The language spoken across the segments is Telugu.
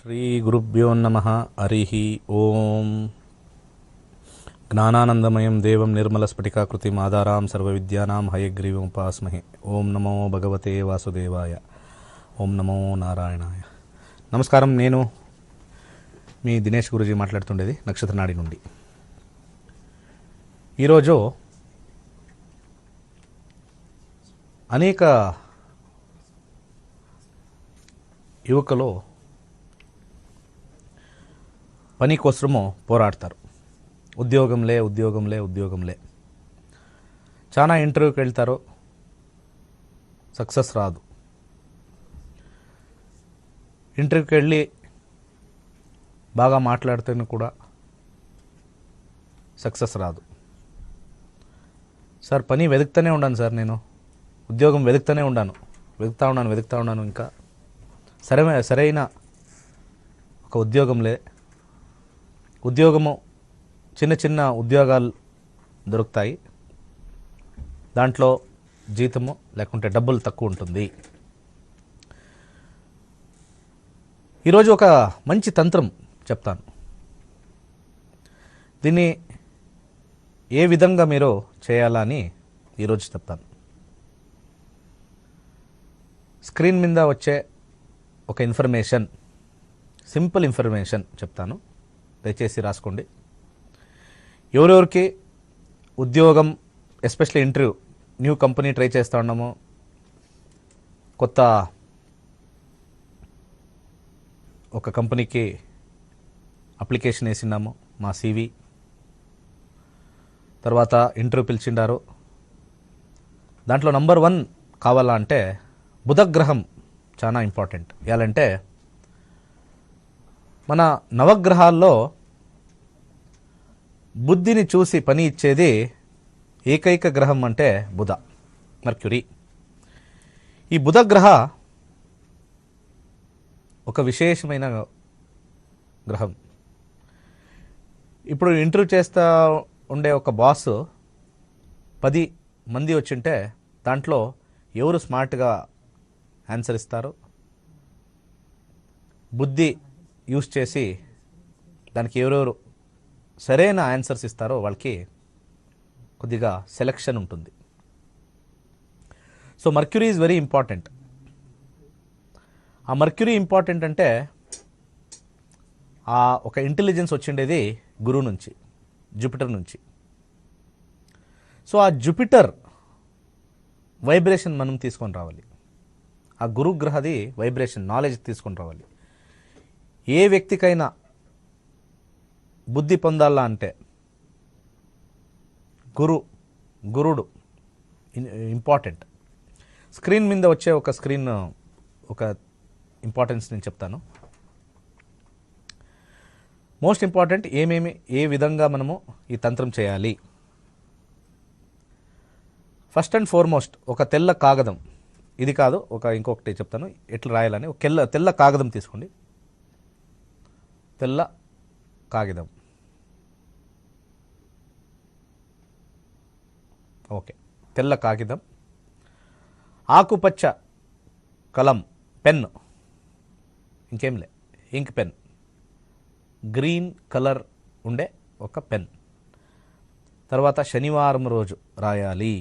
శ్రీ గురుభ్యో నమః. హరి ఓం. జ్ఞానానందమయం దేవం నిర్మలస్ఫటికాకృతిం ఆధారాం సర్వవిద్యానాం హయగ్రీవముపాస్మహే. ఓం నమో భగవతే వాసుదేవాయ. ఓం నమో నారాయణాయ. నమస్కారం. నేను మీ దినేష్ గురూజీ మాట్లాడుతుండేది నక్షత్రనాడి నుండి. ఈరోజు అనేక యువకులు పని కోసము పోరాడతారు. ఉద్యోగంలే. చాలా ఇంటర్వ్యూకి వెళ్తారు, సక్సెస్ రాదు. ఇంటర్వ్యూకి వెళ్ళి బాగా మాట్లాడితేనే కూడా సక్సెస్ రాదు. సార్ పని వెతుకుతూనే ఉన్నాను సార్, నేను ఉద్యోగం వెతుకుతూనే వెతుకుతా ఉన్నాను ఇంకా సరైన ఒక ఉద్యోగము చిన్న ఉద్యోగాలు దొరుకుతాయి. దాంట్లో జీతము లేకుంటే డబ్బులు తక్కువ ఉంటుంది. ఈరోజు ఒక మంచి తంత్రం చెప్తాను. దీన్ని ఏ విధంగా మీరు చేయాలని ఈరోజు చెప్తాను. స్క్రీన్ మీద వచ్చే ఒక ఇన్ఫర్మేషన్, సింపుల్ ఇన్ఫర్మేషన్ చెప్తాను, దయచేసి రాసుకోండి. ఎవరెవరికి ఉద్యోగం, especially interview, new company try చేస్తూ ఉన్నాము, కొత్త ఒక కంపెనీకి అప్లికేషన్ వేసినాము, మా CV, తర్వాత ఇంటర్వ్యూ పిలిచిండారు. దాంట్లో నంబర్ 1 కావాలా అంటే బుధగ్రహం చాలా ఇంపార్టెంట్. ఎలాంటే మన నవగ్రహాల్లో బుద్ధిని చూసి పని ఇచ్చేది ఏకైక గ్రహం అంటే బుధ, మర్క్యూరీ. ఈ బుధగ్రహ ఒక విశేషమైన గ్రహం. ఇప్పుడు ఇంటర్వ్యూ చేస్తూ ఉండే ఒక బాస్ 10 మంది వచ్చింటే దాంట్లో ఎవరు స్మార్ట్గా ఆన్సర్ ఇస్తారు, బుద్ధి యూస్ చేసి దానికి ఎవరెవరు సరైన ఆన్సర్స్ ఇస్తారో వాళ్ళకి కొద్దిగా సెలెక్షన్ ఉంటుంది. So mercury is very important. ఆ మర్క్యూరీ ఇంపార్టెంట్ అంటే ఆ ఒక ఇంటెలిజెన్స్ వచ్చిండేది గురువు నుంచి, జూపిటర్ నుంచి. సో ఆ జూపిటర్ వైబ్రేషన్ మనం తీసుకొని రావాలి. ఆ గురుగ్రహది వైబ్రేషన్, నాలెడ్జ్ తీసుకొని రావాలి. ఏ వ్యక్తికైనా బుద్ధి పొందాలా అంటే గురుడు ఇంపార్టెంట్. స్క్రీన్ మీద వచ్చే ఒక ఇంపార్టెన్స్ నేను చెప్తాను. మోస్ట్ ఇంపార్టెంట్ ఏ విధంగా మనము ఈ తంత్రం చేయాలి. ఫస్ట్ అండ్ ఫార్మోస్ట్ ఒక తెల్ల కాగదం, ఇది కాదు ఇంకొకటి చెప్తాను ఎట్లా రాయాలని. ఒక తెల్ల కాగదం తీసుకోండి. తెల్ల కాగితం, ఓకే, తెల్ల కాగితం, ఆకుపచ్చ కలం, పెన్, ఇంకేం లే, ఇంక్ పెన్, గ్రీన్ కలర్ ఉండే ఒక పెన్. తర్వాత శనివారం రోజు రాయాలి.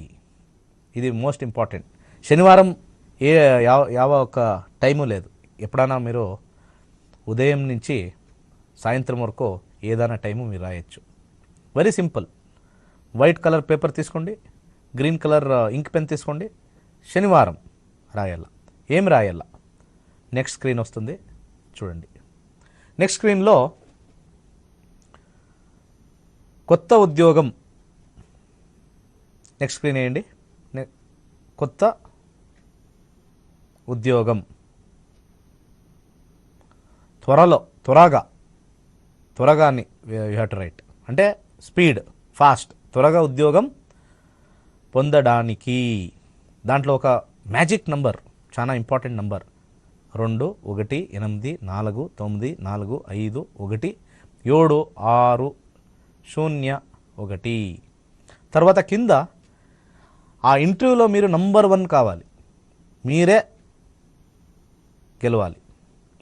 ఇది మోస్ట్ ఇంపార్టెంట్. శనివారం యావ ఒక టైము లేదు. ఎప్పుడైనా మీరు ఉదయం నుంచి సాయంత్రం వరకు ఏదైనా టైము మీరు రాయొచ్చు. Very simple. White colour paper తీసుకోండి, గ్రీన్ కలర్ ఇంక్ పెన్ తీసుకోండి, శనివారం రాయాల. ఏం రాయాల? నెక్స్ట్ స్క్రీన్ వస్తుంది చూడండి. నెక్స్ట్ స్క్రీన్లో కొత్త ఉద్యోగం, నెక్స్ట్ స్క్రీన్ వేయండి. కొత్త ఉద్యోగం, త్వరగాని యూ హ్యావ్ టు రైట్, అంటే స్పీడ్, ఫాస్ట్, త్వరగా ఉద్యోగం పొందడానికి. దాంట్లో ఒక మ్యాజిక్ నంబర్, చాలా ఇంపార్టెంట్ నంబర్, 2 1 8 4 9 4 5 1 7 6 0 1. తర్వాత కింద ఆ ఇంటర్వ్యూలో మీరు నంబర్ 1 కావాలి, మీరే గెలవాలి.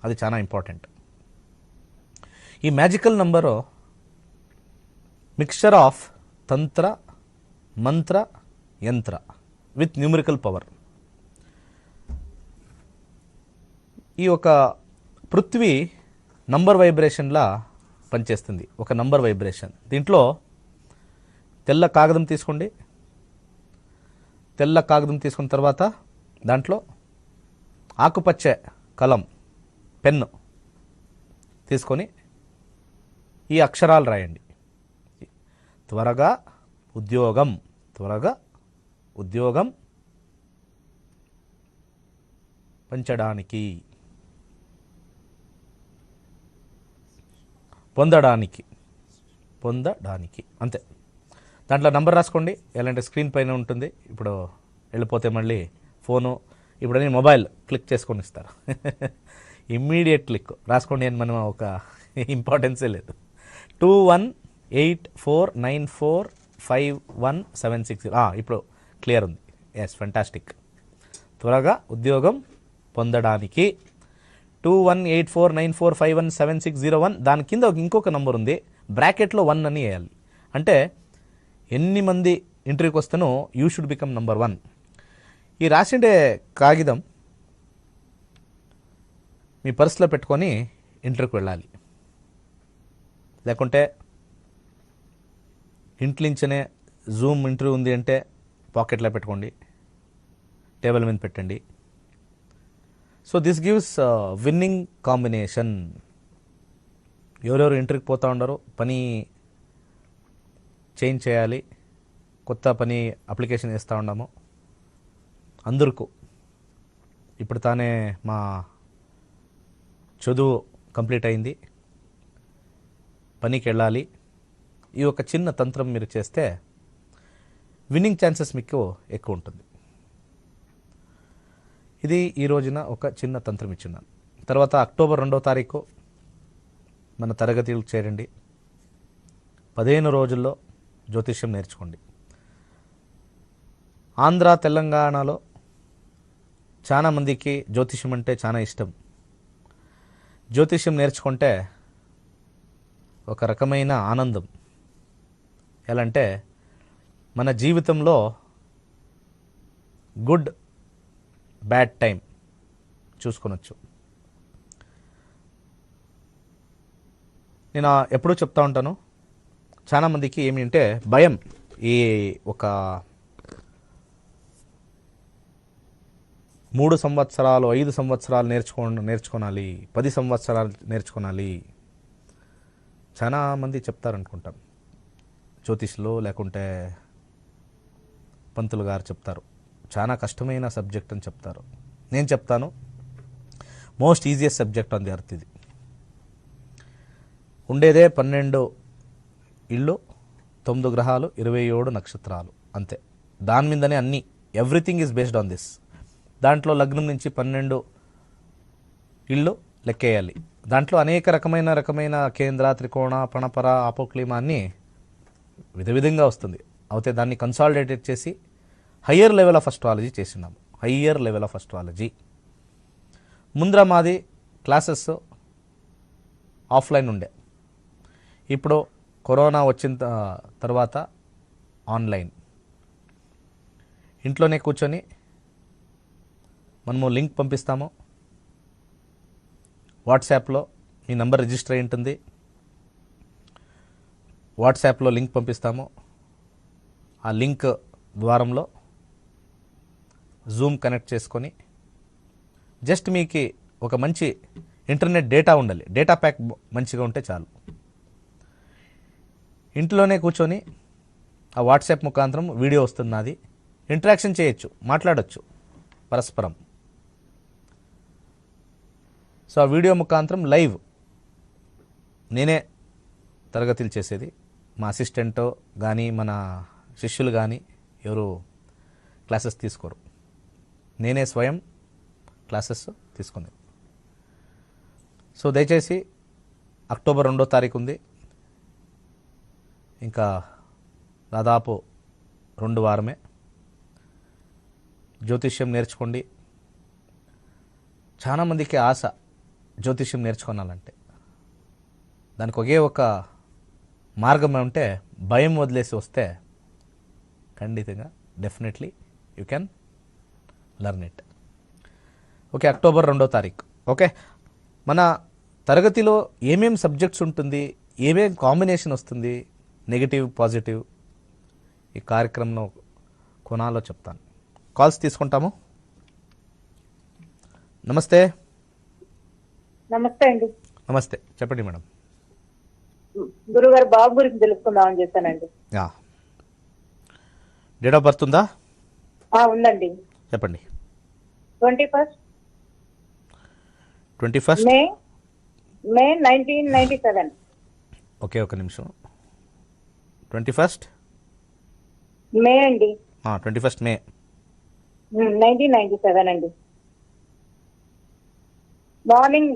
అది చాలా ఇంపార్టెంట్. ఈ మ్యాజికల్ నంబరు మిక్స్చర్ ఆఫ్ తంత్ర, మంత్ర, యంత్ర విత్ న్యూమరికల్ పవర్. ఈ ఒక పృథ్వీ నంబర్ వైబ్రేషన్లా పనిచేస్తుంది, ఒక నంబర్ వైబ్రేషన్. దీంట్లో తెల్ల కాగితం తీసుకోండి. తెల్ల కాగితం తీసుకున్న తర్వాత దాంట్లో ఆకుపచ్చ కలం, పెన్ను తీసుకొని ఈ అక్షరాలు రాయండి. త్వరగా ఉద్యోగం, త్వరగా ఉద్యోగం పెంచడానికి, పొందడానికి, పొందడానికి అంతే. దాంట్లో నంబర్ రాసుకోండి, ఎలాంటి స్క్రీన్ పైన ఉంటుంది. ఇప్పుడు వెళ్ళిపోతే మళ్ళీ ఫోను, ఇప్పుడు మొబైల్ క్లిక్ చేసుకొని ఇస్తారు. ఇమ్మీడియట్ క్లిక్ రాసుకోండి అని మనం ఒక ఇంపార్టెన్సే లేదు. 2184945176. ఇప్పుడు క్లియర్ ఉంది. Yes, fantastic. త్వరగా ఉద్యోగం పొందడానికి 218494517601. దాని కింద ఇంకొక నంబర్ ఉంది, బ్రాకెట్లో 1 అని వేయాలి. అంటే ఎన్ని మంది ఇంటర్వ్యూకి వస్తేనో యూ షుడ్ బికమ్ నంబర్ 1. ఈ రాసిండే కాగితం మీ పర్సులో పెట్టుకొని ఇంటర్వ్యూకి వెళ్ళాలి. లేకుంటే ఇంట్లోంచనే జూమ్ ఇంటర్వ్యూ ఉంది అంటే పాకెట్లో పెట్టుకోండి, టేబుల్ మీద పెట్టండి. So this gives winnowing combination. ఎవరెవరు ఇంటర్వ్యూకి పోతూ ఉండరు, పని చేంజ్ చేయాలి, కొత్త పని అప్లికేషన్ వేస్తూ ఉన్నాము అందరికీ. ఇప్పుడు తానే మా చదువు కంప్లీట్ అయింది, పనికి వెళ్ళాలి. ఈ ఒక చిన్న తంత్రం మీరు చేస్తే విన్నింగ్ ఛాన్సెస్ మీకు ఎక్కువ ఉంటుంది. ఇది ఈ రోజున ఒక చిన్న తంత్రం ఇచ్చున్నాను. తర్వాత అక్టోబర్ 2వ తారీఖు మన తరగతికి చేరండి. 15 రోజుల్లో జ్యోతిష్యం నేర్చుకోండి. ఆంధ్ర, తెలంగాణలో చాలామందికి జ్యోతిష్యం అంటే చాలా ఇష్టం. జ్యోతిష్యం నేర్చుకుంటే ఒక రకమైన ఆనందం. ఎలా అంటే మన జీవితంలో గుడ్ బ్యాడ్ టైం చూసుకొనొచ్చు. నేను ఎప్పుడూ చెప్తా ఉంటాను, చాలామందికి ఏమి అంటే భయం. ఈ ఒక 3 సంవత్సరాలు 5 సంవత్సరాలు నేర్చుకోనాలి, 10 సంవత్సరాలు నేర్చుకోనాలి. చాలామంది చెప్తారనుకుంటాం, జ్యోతిష్లో లేకుంటే పంతులు గారు చెప్తారు, చాలా కష్టమైన సబ్జెక్ట్ అని చెప్తారు. నేను చెప్తాను, most easiest subject on the earth. ఇది ఉండేదే 12 ఇళ్ళు, 9 గ్రహాలు, 27 నక్షత్రాలు అంతే. దాని మీదనే అన్నీ, everything is based on this. దాంట్లో లగ్నం నుంచి 12 ఇళ్ళు లెక్కేయాలి. దాంట్లో అనేక రకమైన కేంద్ర, త్రికోణ, పణపర, అపోక్లిమ అన్నీ విధంగా వస్తుంది. అయితే దాన్ని కన్సాలిడేటెడ్ చేసి హయ్యర్ లెవెల్ ఆఫ్ అస్ట్రాలజీ చేసినాము. Higher level of astrology. ముందర మాది క్లాసెస్ ఆఫ్లైన్ ఉండే, ఇప్పుడు కరోనా వచ్చిన తర్వాత ఆన్లైన్. ఇంట్లోనే కూర్చొని మనము లింక్ పంపిస్తాము. వాట్సాప్లో మీ నంబర్ రిజిస్టర్ అయి ఉంటుంది. వాట్సాప్లో లింక్ పంపిస్తాము. ఆ లింక్ ద్వారంలో జూమ్ కనెక్ట్ చేసుకొని జస్ట్ మీకు ఒక మంచి ఇంటర్నెట్ డేటా ఉండాలి. డేటా ప్యాక్ మంచిగా ఉంటే చాలు. ఇంట్లోనే కూర్చొని ఆ వాట్సాప్ ముఖాంతరం వీడియో వస్తున్నది, ఇంటరాక్షన్ చేయొచ్చు, మాట్లాడచ్చు పరస్పరం. సో ఆ వీడియో ముఖాంతరం లైవ్ నేనే తరగతులు చేసేది. మా అసిస్టెంట్ కానీ మన శిష్యులు కానీ ఎవరు క్లాసెస్ తీసుకోరు, నేనే స్వయం క్లాసెస్ తీసుకునేది. సో దయచేసి అక్టోబర్ 2వ తారీఖు ఉంది, ఇంకా దాదాపు 2 వారమే. జ్యోతిష్యం నేర్చుకోండి. చాలామందికి ఆశ జ్యోతిష్యం నేర్చుకోవాలంటే. దానికి ఒకే ఒక మార్గం ఉంటే భయం వదిలేసి వస్తే ఖండితంగా definitely you can learn it. Okay, October 2వ తారీఖు. ఓకే, మన తరగతిలో ఏమేం సబ్జెక్ట్స్ ఉంటుంది, ఏమేం కాంబినేషన్ వస్తుంది, నెగిటివ్ పాజిటివ్, ఈ కార్యక్రమంలో కొనాలో చెప్తాను. కాల్స్ తీసుకుంటాము. నమస్తే. నమస్తే అండి. నమస్తే, చెప్పండి మేడం. గురుగారు బాబు గురించి తెలుసుకుందామని చేశానండి. డేట్ ఆఫ్ బర్త్ ఉందా? ఉందండి. చెప్పండి. 21 మే 1997. ఓకే, ఒక నిమిషం. 21 మే అండి. 21 మే 1997 అండి. మార్నింగ్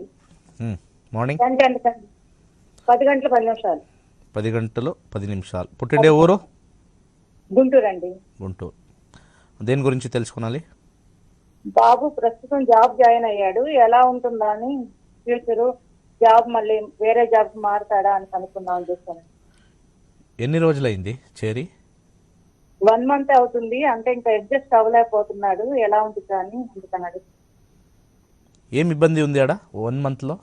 10 గంటల 10 నిమిషాలు. 10 గంటలు 10 నిమిషాలు. పుట్టిండే ఊరు? గుంటూరు అండి. గుంటూరు. దేని గురించి తెలుసుకోవాలి? బాబు ప్రస్తుతం జాబ్ జాయిన్ అయ్యాడు, ఎలా ఉంటుందా అని, ఫ్యూచరు జాబ్ మళ్ళీ వేరే జాబ్ మారుతాడా అని కనుక్కుందామని చేశాను. ఎన్ని రోజులైంది చేరి? 1 month అవుతుంది. అంటే ఇంకా అడ్జస్ట్ అవ్వలేకపోతున్నాడు, ఎలా ఉంటుందా అని అందుకన్నాడు. ఏం ఇబ్బంది ఉంది ఆడ 1 monthలో?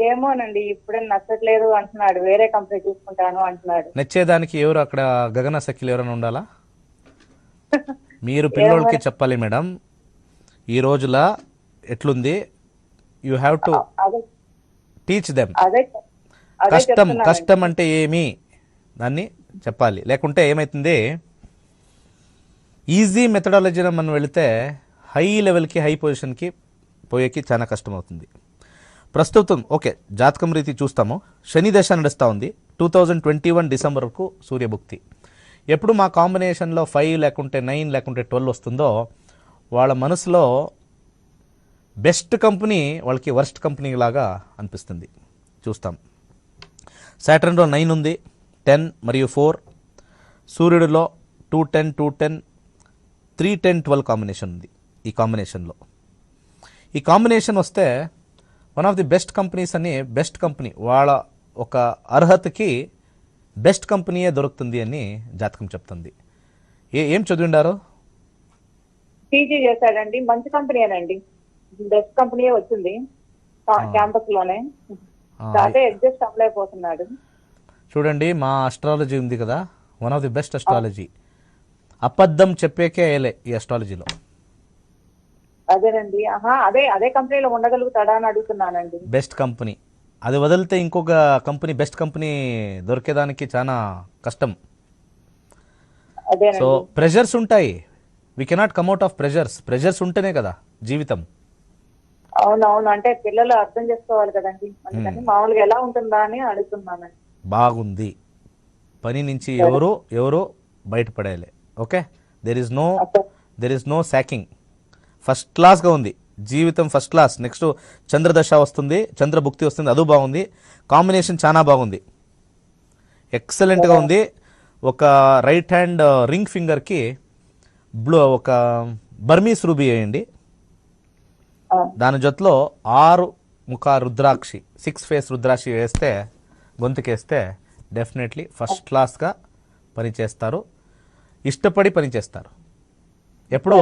ఏమోనండి, ఇప్పుడే నచ్చట్లేదు అంటున్నాడు, వేరే కంపెనీ చూసుకుంటాను అంటున్నాడు. నచ్చేదానికి ఎవరు అక్కడ గగన సఖిలు ఎవరైనా ఉండాలా? మీరు పిల్లోళ్ళకి చెప్పాలి మేడం, ఈ రోజుల ఎట్లుంది, you have to teach them. కష్టం అంటే ఏమి దాన్ని చెప్పాలి. లేకుంటే ఏమవుతుంది, ఈజీ మెథడాలజీలో మనం వెళితే హై లెవెల్కి హై పొజిషన్కి పోయేకి చాలా కష్టం అవుతుంది. ప్రస్తుతం ఓకే జాతకం రీతి చూస్తాము. శని దశ నడుస్తూ ఉంది. 2021 డిసెంబర్ వరకు సూర్యభుక్తి. ఎప్పుడు మా కాంబినేషన్లో 5 లేకుంటే 9 లేకుంటే 12 వస్తుందో వాళ్ళ మనసులో బెస్ట్ కంపెనీ వాళ్ళకి వర్స్ట్ కంపెనీ లాగా అనిపిస్తుంది. చూస్తాం. సాటర్న్లో 9 ఉంది, 10 మరియు 4. సూర్యుడిలో 210 210 310 12 కాంబినేషన్ ఉంది. ఈ కాంబినేషన్ వస్తే one of the best companies అని, బెస్ట్ కంపెనీ వాళ్ళ ఒక అర్హతకి బెస్ట్ కంపెనీయే దొరుకుతుంది అని జాతకం చెప్తుంది. ఏం చదివిండారు? పీజీ చేశాడండి. మంచి కంపెనీనండి, బెస్ట్ కంపెనీ వచ్చింది క్యాంపస్ లోనే. అదే అడ్జస్ట్ అవ్వలేకపోతున్నాడు. చూడండి, మా అస్ట్రాలజీ ఉంది కదా, one of the best astrology. అబద్ధం చెప్పేకే వేయలే ఈ అస్ట్రాలజీలో. అదేనండి. అదే కంపెనీలో ఉండగలుగుతాడా అని అడుగుతున్నానండి. బెస్ట్ కంపెనీ అది వదిలితే ఇంకొక కంపెనీ, బెస్ట్ కంపెనీ దొరికేదానికి చాలా కష్టం. సో ప్రెషర్స్ ఉంటాయి. We cannot come out of pressures ఉంటేనే కదా జీవితం. అవునవును, అంటే పిల్లలు అర్థం చేసుకోవాలి కదండి. అందుకని మామూలుగా ఎలా ఉంటుందా అని అడుగుతున్నానండి. బాగుంది. పని నుంచి ఎవరో బయటపడేయాలి. Okay, there is no sacking. First క్లాస్గా ఉంది జీవితం, ఫస్ట్ క్లాస్. నెక్స్ట్ చంద్రదశ వస్తుంది, చంద్రభుక్తి వస్తుంది, అది బాగుంది. కాంబినేషన్ చాలా బాగుంది, ఎక్సలెంట్గా ఉంది. ఒక రైట్ హ్యాండ్ రింగ్ ఫింగర్కి ఒక బర్మీస్ రూబీ వేయండి. దాని జొత్తలో 6 ముఖ రుద్రాక్షి, 6 ఫేస్ రుద్రాక్షి వేస్తే, గొంతుకేస్తే డెఫినెట్లీ ఫస్ట్ క్లాస్గా పనిచేస్తారు, ఇష్టపడి పనిచేస్తారు. ఎప్పుడూ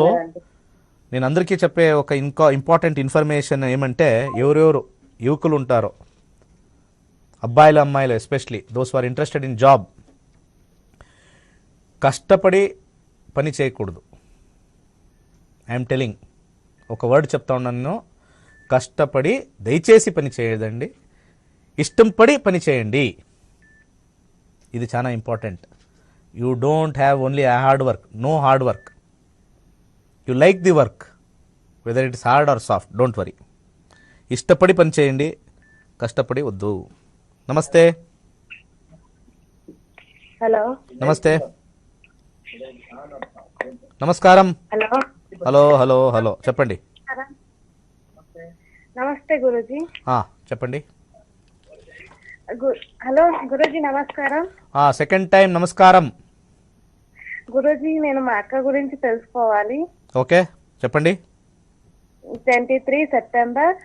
నేను అందరికీ చెప్పే ఒక ఇంపార్టెంట్ ఇన్ఫర్మేషన్ ఏమంటే, ఎవరెవరు యువకులు ఉంటారో, అబ్బాయిలు అమ్మాయిలు especially those are interested in job, కష్టపడి పని చేయకూడదు. ఐఎమ్ టెలింగ్, ఒక వర్డ్ చెప్తా ఉన్నాను, కష్టపడి దయచేసి పని చేయదండి, ఇష్టం పడి పని చేయండి. ఇది చాలా important. You don't have only hard work, no hard work. You like the work, whether it is hard or soft, don't worry. ఇష్టపడి పని చేయండి, కష్టపడి వద్దు. నమస్తే. హలో. నమస్తే. నమస్కారం. హలో. హలో చెప్పండి. నమస్తే గురూజీ. చెప్పండి. హలో గురూజీ, నమస్కారం. సెకండ్ టైం నమస్కారం. గురూజీ, నేను మా అక్క గురించి తెలుసుకోవాలి. ఓకే, చెప్పండి. 23 సెప్టెంబర్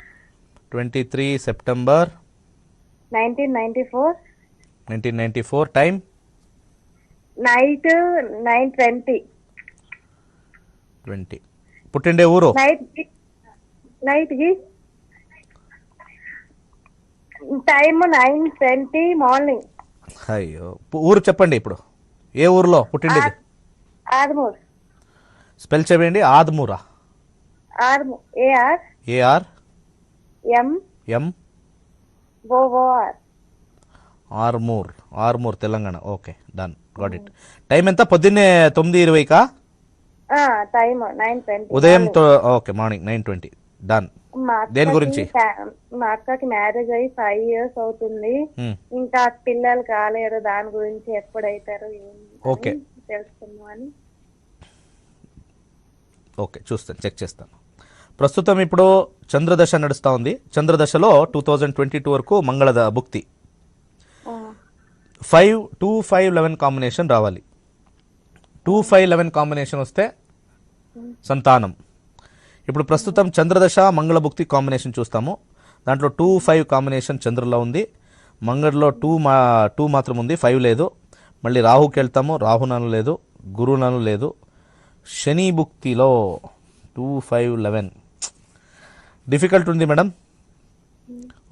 23 సెప్టెంబర్ 1994 1994 టైం నైట్ 9:20 20. పుట్టిండే ఊరు నైట్ కి టైమ్ 9:20 మార్నింగ్. అయ్యో ఊరు చెప్పండి ఇప్పుడు. ఏ ఊర్లో పుట్టిండేది? ఆర్మూర్. స్పెల్ చేయండి. ఆద్మూరా? Armoor. A R A R M M O O R. Armoor. Armoor Telangana. Okay done got it. Time ఎంత? పొద్దున్నే 9:20కా? టైమ్ 9:20 ఉదయం ఓకే మార్నింగ్ 9:20 డన్. దేని గురించి? మా అక్కకి మ్యారేజ్ అయ్యి 5 years అవుతుంది. ఇంకా పిల్లలు కాలేరు. దాని గురించి ఎప్పుడైతారు ఓకే తెలుసుకుందామని. ఓకే చూస్తాను, చెక్ చేస్తాను. ప్రస్తుతం ఇప్పుడు చంద్రదశ నడుస్తూ ఉంది. చంద్రదశలో 2022 వరకు మంగళ భుక్తి 5, 2, 5, 11 కాంబినేషన్ రావాలి. 2, 5, 11 కాంబినేషన్ వస్తే సంతానం. ఇప్పుడు ప్రస్తుతం చంద్రదశ మంగళ భుక్తి కాంబినేషన్ చూస్తాము. దాంట్లో 2, 5 కాంబినేషన్ చంద్రులో ఉంది. మంగళలో 2 మాత్రం ఉంది, 5 లేదు. మళ్ళీ రాహుకి వెళ్తాము, రాహునను లేదు, గురునను లేదు. శని భుక్తిలో 2, 5, 11 డిఫికల్ట్ ఉంది మేడం.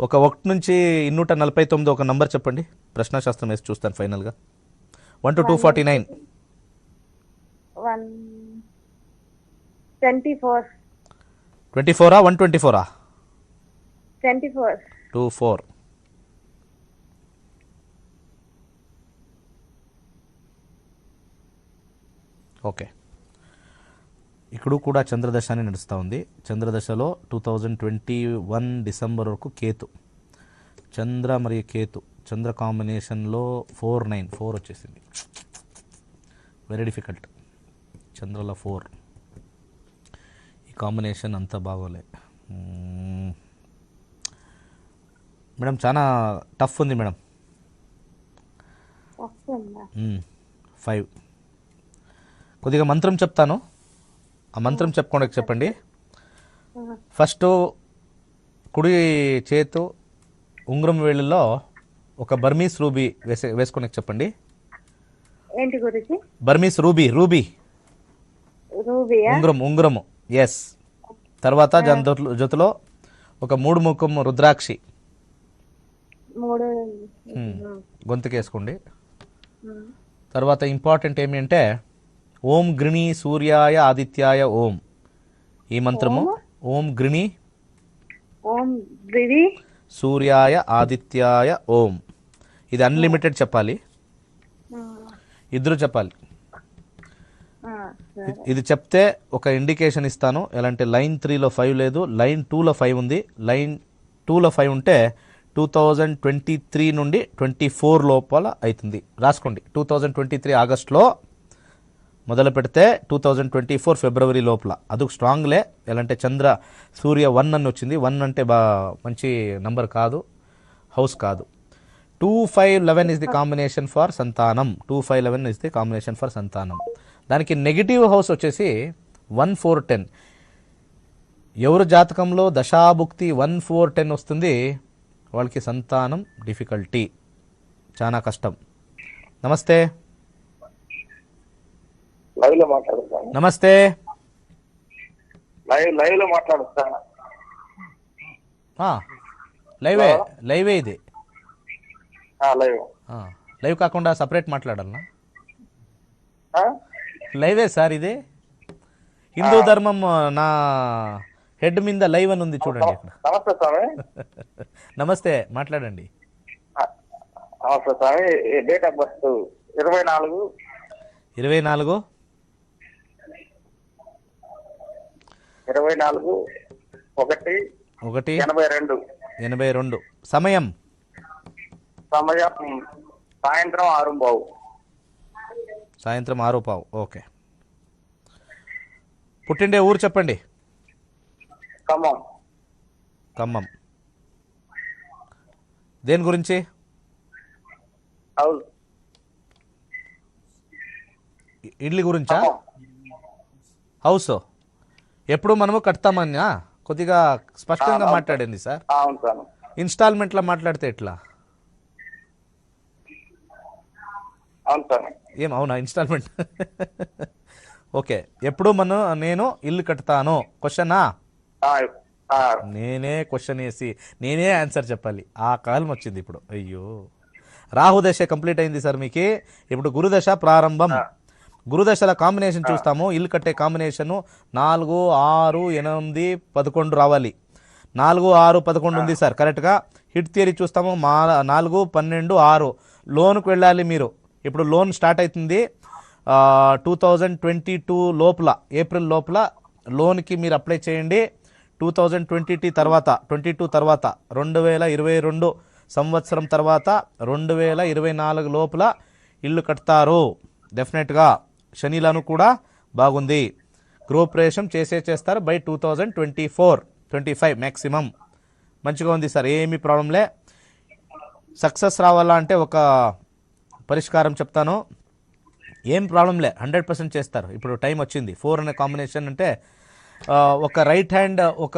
ఒక 1 నుంచి 249 ఒక నంబర్ చెప్పండి. ప్రశ్నాశాస్త్రం వేసి చూస్తాను ఫైనల్గా. 1 to 249. 24. 24ఆ 124ఆ? 24. 24. ఓకే ఇక్కడ కూడా చంద్రదశ అని నడుస్తూ ఉంది. చంద్రదశలో 2021 డిసెంబర్ వరకు కేతు, చంద్ర మరియు కేతు, చంద్ర కాంబినేషన్లో 4 వచ్చేసింది. Very difficult. చంద్రలో 4 ఈ కాంబినేషన్ అంతా బాగోలే మేడం. చాలా టఫ్ ఉంది మేడం. 5 కొద్దిగా మంత్రం చెప్తాను, ఆ మంత్రం చెప్పుకోండి. చెప్పండి. ఫస్ట్ కుడి చేతు ఉంగరం వేళ్ళలో ఒక బర్మీస్ రూబీ వేసుకొని చెప్పండి. ఏంటి గురించి? బర్మీస్ రూబీ ఉంగరము. ఎస్. తర్వాత జొతులో ఒక 3 ముఖం రుద్రాక్షి గొంతుకేసుకోండి. తర్వాత ఇంపార్టెంట్ ఏమి అంటే ఓం గృణి సూర్యాయ ఆదిత్యాయ ఓం. ఈ మంత్రము ఓం గృణి సూర్యాయ ఆదిత్యాయ ఓం. ఇది అన్లిమిటెడ్ చెప్పాలి, ఇద్దరు చెప్పాలి. ఇది చెప్తే ఒక ఇండికేషన్ ఇస్తాను. ఎలా అంటే లైన్ 3లో 5 లేదు, లైన్ 2లో 5 ఉంది. లైన్ 2లో 5 ఉంటే 2023 నుండి 24 లోపల అవుతుంది. రాసుకోండి. 2023 ఆగస్టులో మొదలు పెడితే 2024 ఫిబ్రవరి లోపల. అది స్ట్రాంగ్లే. ఎలా అంటే చంద్ర సూర్య 1 అని వచ్చింది. 1 అంటే మంచి నంబర్ కాదు, హౌస్ కాదు. 2, 5, 11 ఇస్ ది కాంబినేషన్ ఫర్ సంతానం. 2, 5, 11 ఇస్ ది కాంబినేషన్ ఫర్ సంతానం. దానికి నెగిటివ్ హౌస్ వచ్చేసి 1, 4, 10. ఎవరు జాతకంలో దశాభుక్తి 1, 4, 10 వస్తుంది వాళ్ళకి సంతానం డిఫికల్టీ, చాలా కష్టం. నమస్తే. నమస్తే. లైవే ఇది. లైవ్ కాకుండా సపరేట్ మాట్లాడాలనా? లైవే సార్ ఇది. హిందూ ధర్మం నా హెడ్ మీద లైవ్ అని ఉంది చూడండి అక్కడ. నమస్తే, మాట్లాడండి. Date of birth 24 1 82. సమయం సాయంత్రం 6:15. సాయంత్రం 6:15. ఓకే. పుట్టిండే ఊరు చెప్పండి. ఖమ్మం. దేని గురించి? ఇడ్లీ గురించా? హౌస్ ఎప్పుడు మనము కడతామన్నా కొద్దిగా స్పష్టంగా మాట్లాడండి సార్. ఇన్స్టాల్మెంట్లో మాట్లాడితే ఎట్లా? అవును సార్. ఏం అవునా ఇన్స్టాల్మెంట్? ఓకే. ఎప్పుడు నేను ఇల్లు కడతాను క్వశ్చనా? ఆ, ఆ, నేనే క్వశ్చన్ వేసి నేనే ఆన్సర్ చెప్పాలి. ఆ కాలం వచ్చింది ఇప్పుడు. అయ్యో, రాహుదశ కంప్లీట్ అయింది సార్ మీకు. ఇప్పుడు గురుదశ ప్రారంభం. ఆ, గురుదశల కాంబినేషన్ ఆ. చూస్తాము. ఇల్లు కట్టే కాంబినేషను 4, 6, 8, 11 రావాలి. 4, 6, 11 ఉంది సార్ కరెక్ట్గా. హిట్ థియరీ చూస్తాము. 4, 12, 6 లోన్కి వెళ్ళాలి మీరు. ఇప్పుడు లోన్ స్టార్ట్ అవుతుంది 2022 లోపల, ఏప్రిల్ లోపల లోన్కి మీరు అప్లై చేయండి. 2022 తర్వాత 22 తర్వాత 2022 సంవత్సరం తర్వాత 2024 లోపల ఇల్లు కడతారు డెఫినెట్గా. శనిలను కూడా బాగుంది. గృహప్రవేశం చేస్తారు బై 2024-25 మ్యాక్సిమం. మంచిగా ఉంది సార్, ఏమీ ప్రాబ్లంలే. సక్సెస్ రావాలా అంటే ఒక పరిష్కారం చెప్తాను. ఏం ప్రాబ్లంలే, 100% చేస్తారు. ఇప్పుడు టైం వచ్చింది. 4 అనే కాంబినేషన్ అంటే ఒక రైట్ హ్యాండ్ ఒక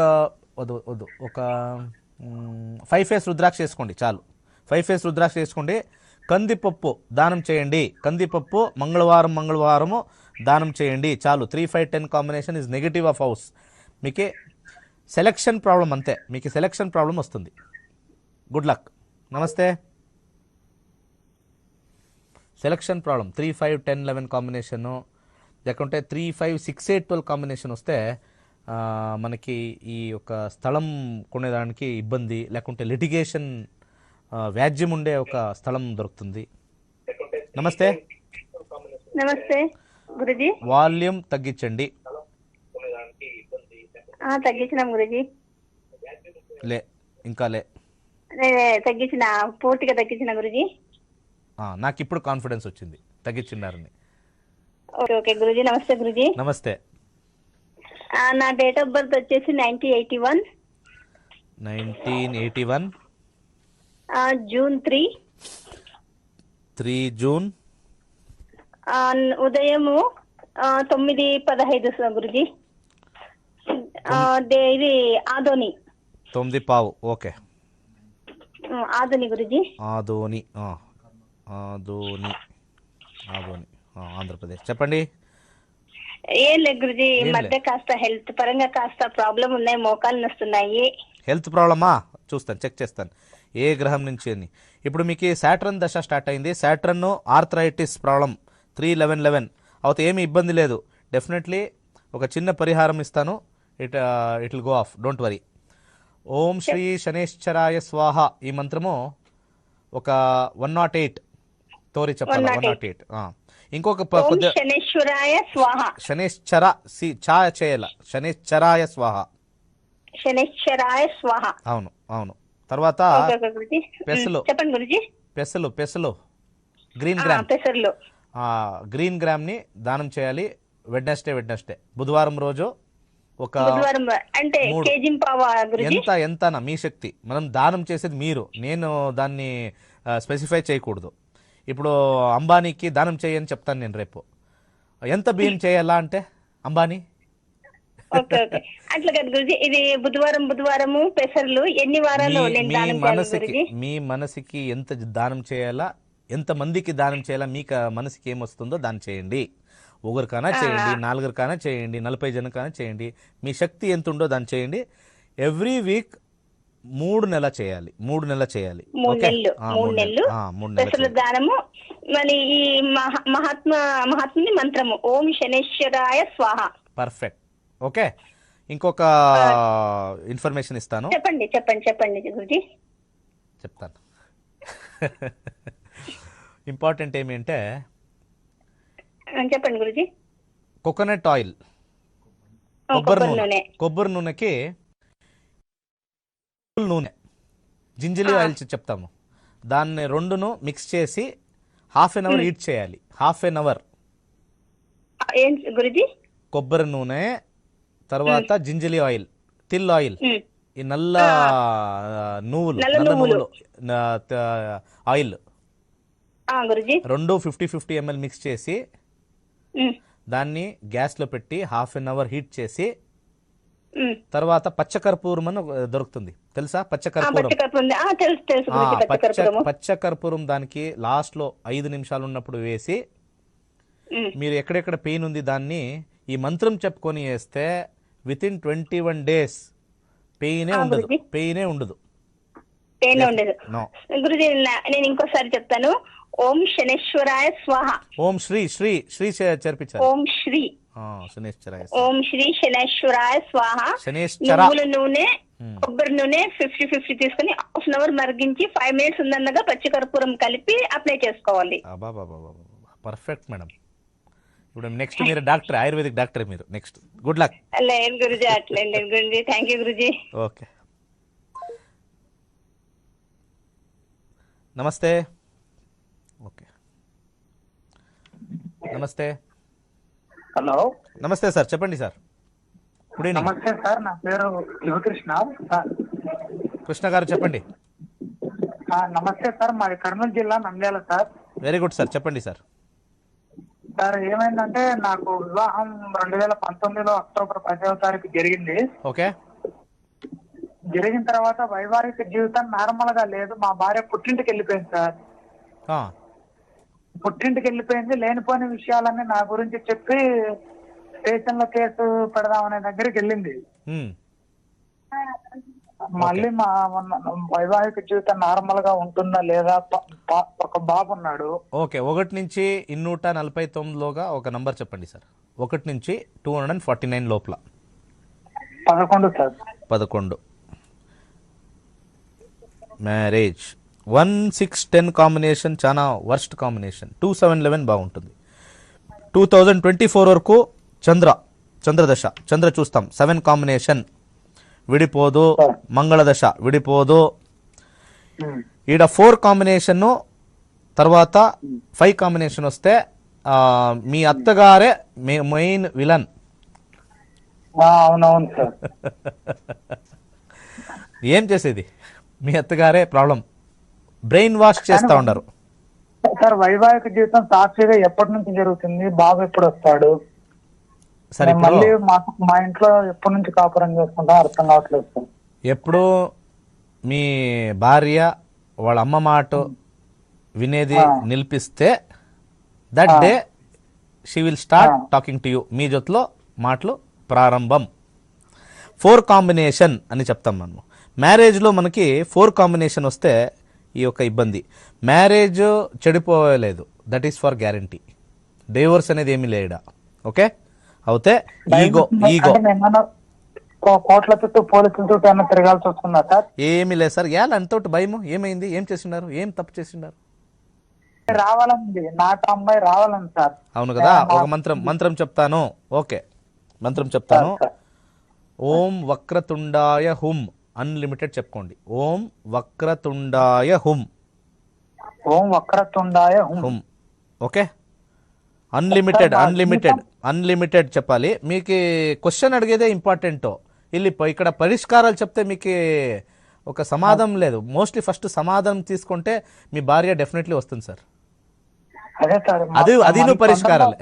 5 ఫేస్ రుద్రాక్ష వేసుకోండి చాలు. 5 ఫేస్ రుద్రాక్ష వేసుకోండి. కందిపప్పు దానం చేయండి. కందిపప్పు మంగళవారము దానం చేయండి చాలు. 3, 5, 10 combination is negative of house. మీకే సెలక్షన్ ప్రాబ్లం అంతే. మీకు సెలక్షన్ ప్రాబ్లం వస్తుంది. Good luck. నమస్తే. సెలక్షన్ ప్రాబ్లం 3, 5, 10, 11 కాంబినేషను, లేకుంటే 3, 5, 6, 8, 12 కాంబినేషన్ వస్తే మనకి ఈ యొక్క స్థలం కొనేదానికి ఇబ్బంది, లేకుంటే లిటిగేషన్ వ్యాజ్యం ఉండే ఒక స్థలం దొరుకుతుంది. నమస్తే. నమస్తే గురుజీ. వాల్యూమ్ తగ్గించండి. తగ్గించినాం గురుజీ. లే ఇంకా లే. తగ్గించిన, పూర్తిగా తగ్గించిన గురుజీ. నాకు ఇప్పుడు కాన్ఫిడెన్స్ వచ్చింది తగ్గించినారని. Okay okay Guruji. నమస్తే గురుజీ. నమస్తే. నా డేట్ ఆఫ్ బర్త్ వచ్చేసి 1981 జూన్ 3 జూన్ ఉదయము 9:15 గురుజీ. ఇది ఆదోని 9:15. ఓకే. ఆదోని గురుజీ. ఆదోని ఆంధ్రప్రదేశ్. చెప్పండి. ఏం లేదు గురుజీ, ఈ మధ్య కాస్త హెల్త్ పరంగా కాస్త ప్రాబ్లం ఉన్నాయి, మోకాలు నొస్తున్నాయి. హెల్త్ ప్రాబ్లమా? చూస్తాను, చెక్ చేస్తాను ఏ గ్రహం నుంచి అని. ఇప్పుడు మీకు సాటర్న్ దశ స్టార్ట్ అయింది. సాటర్న్ ఆర్థరైటిస్ ప్రాబ్లం 3-11 అవుతే ఏమీ ఇబ్బంది లేదు. డెఫినెట్లీ ఒక చిన్న పరిహారం ఇస్తాను. It will go off, don't worry. ఓం శ్రీ శనేశ్వరాయ స్వాహ ఈ మంత్రము ఒక 108 తోరి చెప్పాలి. 108. ఇంకొక కొద్దిగా శనేశ్వరాయ స్వాహ. శనేశ్వర ఛా చేయాల. శనేశ్వరాయ స్వాహ. శనేశ్వరాయ స్వాహ. అవును అవును. తర్వాత పెసలు. చెప్పండి గురుజీ. పెసలు గ్రీన్ గ్రామ్. పెసర్లు గ్రీన్ గ్రామ్ ని దానం చేయాలి. వెడ్నెస్డే బుధవారం రోజు ఒక అంటే ఎంత మీ శక్తి. మనం దానం చేసేది మీరు, నేను దాన్ని స్పెసిఫై చేయకూడదు. ఇప్పుడు అంబానీకి దానం చేయని చెప్తాను నేను రేపు. ఎంత బియ్యం చేయాలా అంటే అంబానీ. అట్లా కదా గురుజీ. ఇది బుధవారము పెసర్లు ఎన్ని వారాలు మీ మనసుకి ఎంత దానం చేయాలా, ఎంత మందికి దానం చేయాలా, మీకు మనసుకి ఏమొస్తుందో దాన్ని చేయండి. ఒకరికైనా చేయండి, 4 చేయండి, 40 జనకైనా చేయండి. మీ శక్తి ఎంత ఉందో దాన్ని చేయండి. ఎవ్రీ వీక్ 3 నెలలు చేయాలి. 3 నెలలు చేయాలి. 3 నెలలు దానము. మరి ఈ మహాత్ముని మంత్రము ఓం శనేశ్వరాయ స్వాహ. పర్ఫెక్ట్. ఓకే. ఇంకొక ఇన్ఫర్మేషన్ ఇస్తాను. చెప్పండి గురుజీ. చెప్తాను. ఇంపార్టెంట్ ఏమి అంటే చెప్పండి గురుజీ. కోకోనట్ ఆయిల్, కొబ్బరి నూనెకి నూనె, జింజలి ఆయిల్ చెప్తాము. దాన్ని రెండును మిక్స్ చేసి ½ అవర్ హీట్ చేయాలి. ½ అవర్. గురుజీ కొబ్బరి నూనె తర్వాత జింజలి ఆయిల్, తిల్ ఆయిల్, ఈ నల్ల నువ్వులు ఆయిల్ రెండు 50-50 ml మిక్స్ చేసి దాన్ని గ్యాస్లో పెట్టి ½ అవర్ హీట్ చేసి తర్వాత పచ్చకర్పూరం అని దొరుకుతుంది, తెలుసా? పచ్చకర్పూరం. పచ్చకర్పూరం ఉంది. తెలుసు తెలుసు గురుజీ, పచ్చకర్పూరము. పచ్చకర్పూరం దానికి లాస్ట్లో 5 నిమిషాలు ఉన్నప్పుడు వేసి మీరు ఎక్కడెక్కడ పెయిన్ ఉంది దాన్ని ఈ మంత్రం చెప్పుకొని వేస్తే వితిన్ 21 days పెయినే ఉండదు. పెయినే ఉండదు. పెయిన్ ఉండదు. గురుజీ నేను ఇంకోసారి చెప్తాను. ఓం శనేశ్వరాయ స్వాహ. ఓం శ్రీ శ్రీ శ్రీ చేర్పించారు. ఓం శ్రీ శనేశ్వరాయ. ఓం శ్రీ శనేశ్వరాయ స్వాహ. శనేశ్వర. నువ్వుల నూనె, కొబ్బరి నూనె 50-50 తీసుకుని హాఫ్ అన్ అవర్ మరిగించి 5 minutes ఉందన్నగా పచ్చికర్పూరం కలిపి అప్లై చేసుకోవాలి. Perfect madam. ఇప్పుడు నెక్స్ట్ మీరు డాక్టర్, ఆయుర్వేదిక్ డాక్టర్ మీరు. Next good luck. లేదు గురుజీ, అట్లేదు guruji. Thank you guruji. Okay, నమస్తే. ఓకే, నమస్తే. హలో, నమస్తే సార్, చెప్పండి సార్. Good evening. నమస్తే సార్, నా పేరు యువకృష్ణ. కృష్ణ గారు చెప్పండి. నమస్తే సార్, మాది కర్నూలు జిల్లా Nandyal sir. Very good sir, చెప్పండి సార్. సార్ ఏమైందంటే నాకు వివాహం 2019 అక్టోబర్ 10వ తారీఖు జరిగింది. ఓకే. జరిగిన తర్వాత వైవాహిక జీవితం నార్మల్ గా లేదు. మా భార్య పుట్టింటికి వెళ్ళిపోయింది సార్. పుట్టింటికి వెళ్ళిపోయింది. లేనిపోని విషయాలన్నీ నా గురించి చెప్పి స్టేషన్ లో కేసు పెడదామనే దగ్గరికి వెళ్ళింది. మళ్ళీ మా వైవాహిక జీవితం నార్మల్ గా ఉంటుందా లేదా? ఒక బాబు ఉన్నాడు. ఓకే, 1 నుంచి 249లోగా ఒక నంబర్ చెప్పండి సార్. 1 నుంచి 249 లోపల. 11 సార్. 11. మ్యారేజ్ 1-6-10 కాంబినేషన్ చాలా వర్స్ట్ కాంబినేషన్. 2-7-11 బాగుంటుంది. 2024 వరకు చంద్రదశ, చంద్ర చూస్తాం. 7 కాంబినేషన్ విడిపోదు. మంగళదశ విడిపోదు. ఈడ 4 కాంబినేషన్ తర్వాత 5 కాంబినేషన్ వస్తే మీ అత్తగారే మెయిన్ విలన్. అవునవును సార్. ఏం చేసేది? మీ అత్తగారే ప్రాబ్లం. బ్రెయిన్ వాష్ చేస్తా ఉన్నారు సార్. వైవాహిక జీవితం సాక్షిగా ఎప్పటి నుంచి జరుగుతుంది? బాబు ఎప్పుడు వస్తాడు? సరే, మళ్ళీ మా ఇంట్లో ఎప్పటి నుంచి కాపురం చేసుకుంటా అర్థం కావట్లేదు సార్. ఎప్పుడు మీ భార్య వాళ్ళ అమ్మ మాట వినేది నిలిపిస్తే that day she will start talking to you. మీ జొత్తులో మాటలు ప్రారంభం. 4 కాంబినేషన్ అని చెప్తాం మనము. మ్యారేజ్లో మనకి 4 కాంబినేషన్ వస్తే ఈ యొక్క ఇబ్బంది. మ్యారేజ్ చెడిపోలేదు, that is for guarantee. Divorce అనేది ఏమీ లేడా. ఓకే, అవుతే ఈగో కోట్ల చుట్టూ పోలీసుల చుట్టూ ఏమైనా తిరగాల్సి వస్తుందా సార్? ఏమీ లేదు సార్. అంతటి భయము ఏమైంది? ఏం చేసినారు? ఏం తప్పు చేసినారు? రావాలండి, నాకు అమ్మాయి రావాలండి సార్. అవును కదా. ఒక మంత్రం చెప్తాను. ఓకే, మంత్రం చెప్తాను. ఓం వక్రతుండాయ హుం అన్లిమిటెడ్ చెప్పుకోండి. ఓం వక్రతుండాయ హుం. ఓం వక్రతుండాయ హుం. ఓకే, అన్లిమిటెడ్ చెప్పాలి. మీకు క్వశ్చన్ అడిగేదే ఇంపార్టెంట్. ఇక్కడ పరిష్కారాలు చెప్తే మీకు ఒక సమాధానం లేదు. మోస్ట్లీ ఫస్ట్ సమాధానం తీసుకుంటే మీ భార్య డెఫినెట్లీ వస్తుంది సార్. అదే సార్, అది నువ్వు పరిష్కారాలే.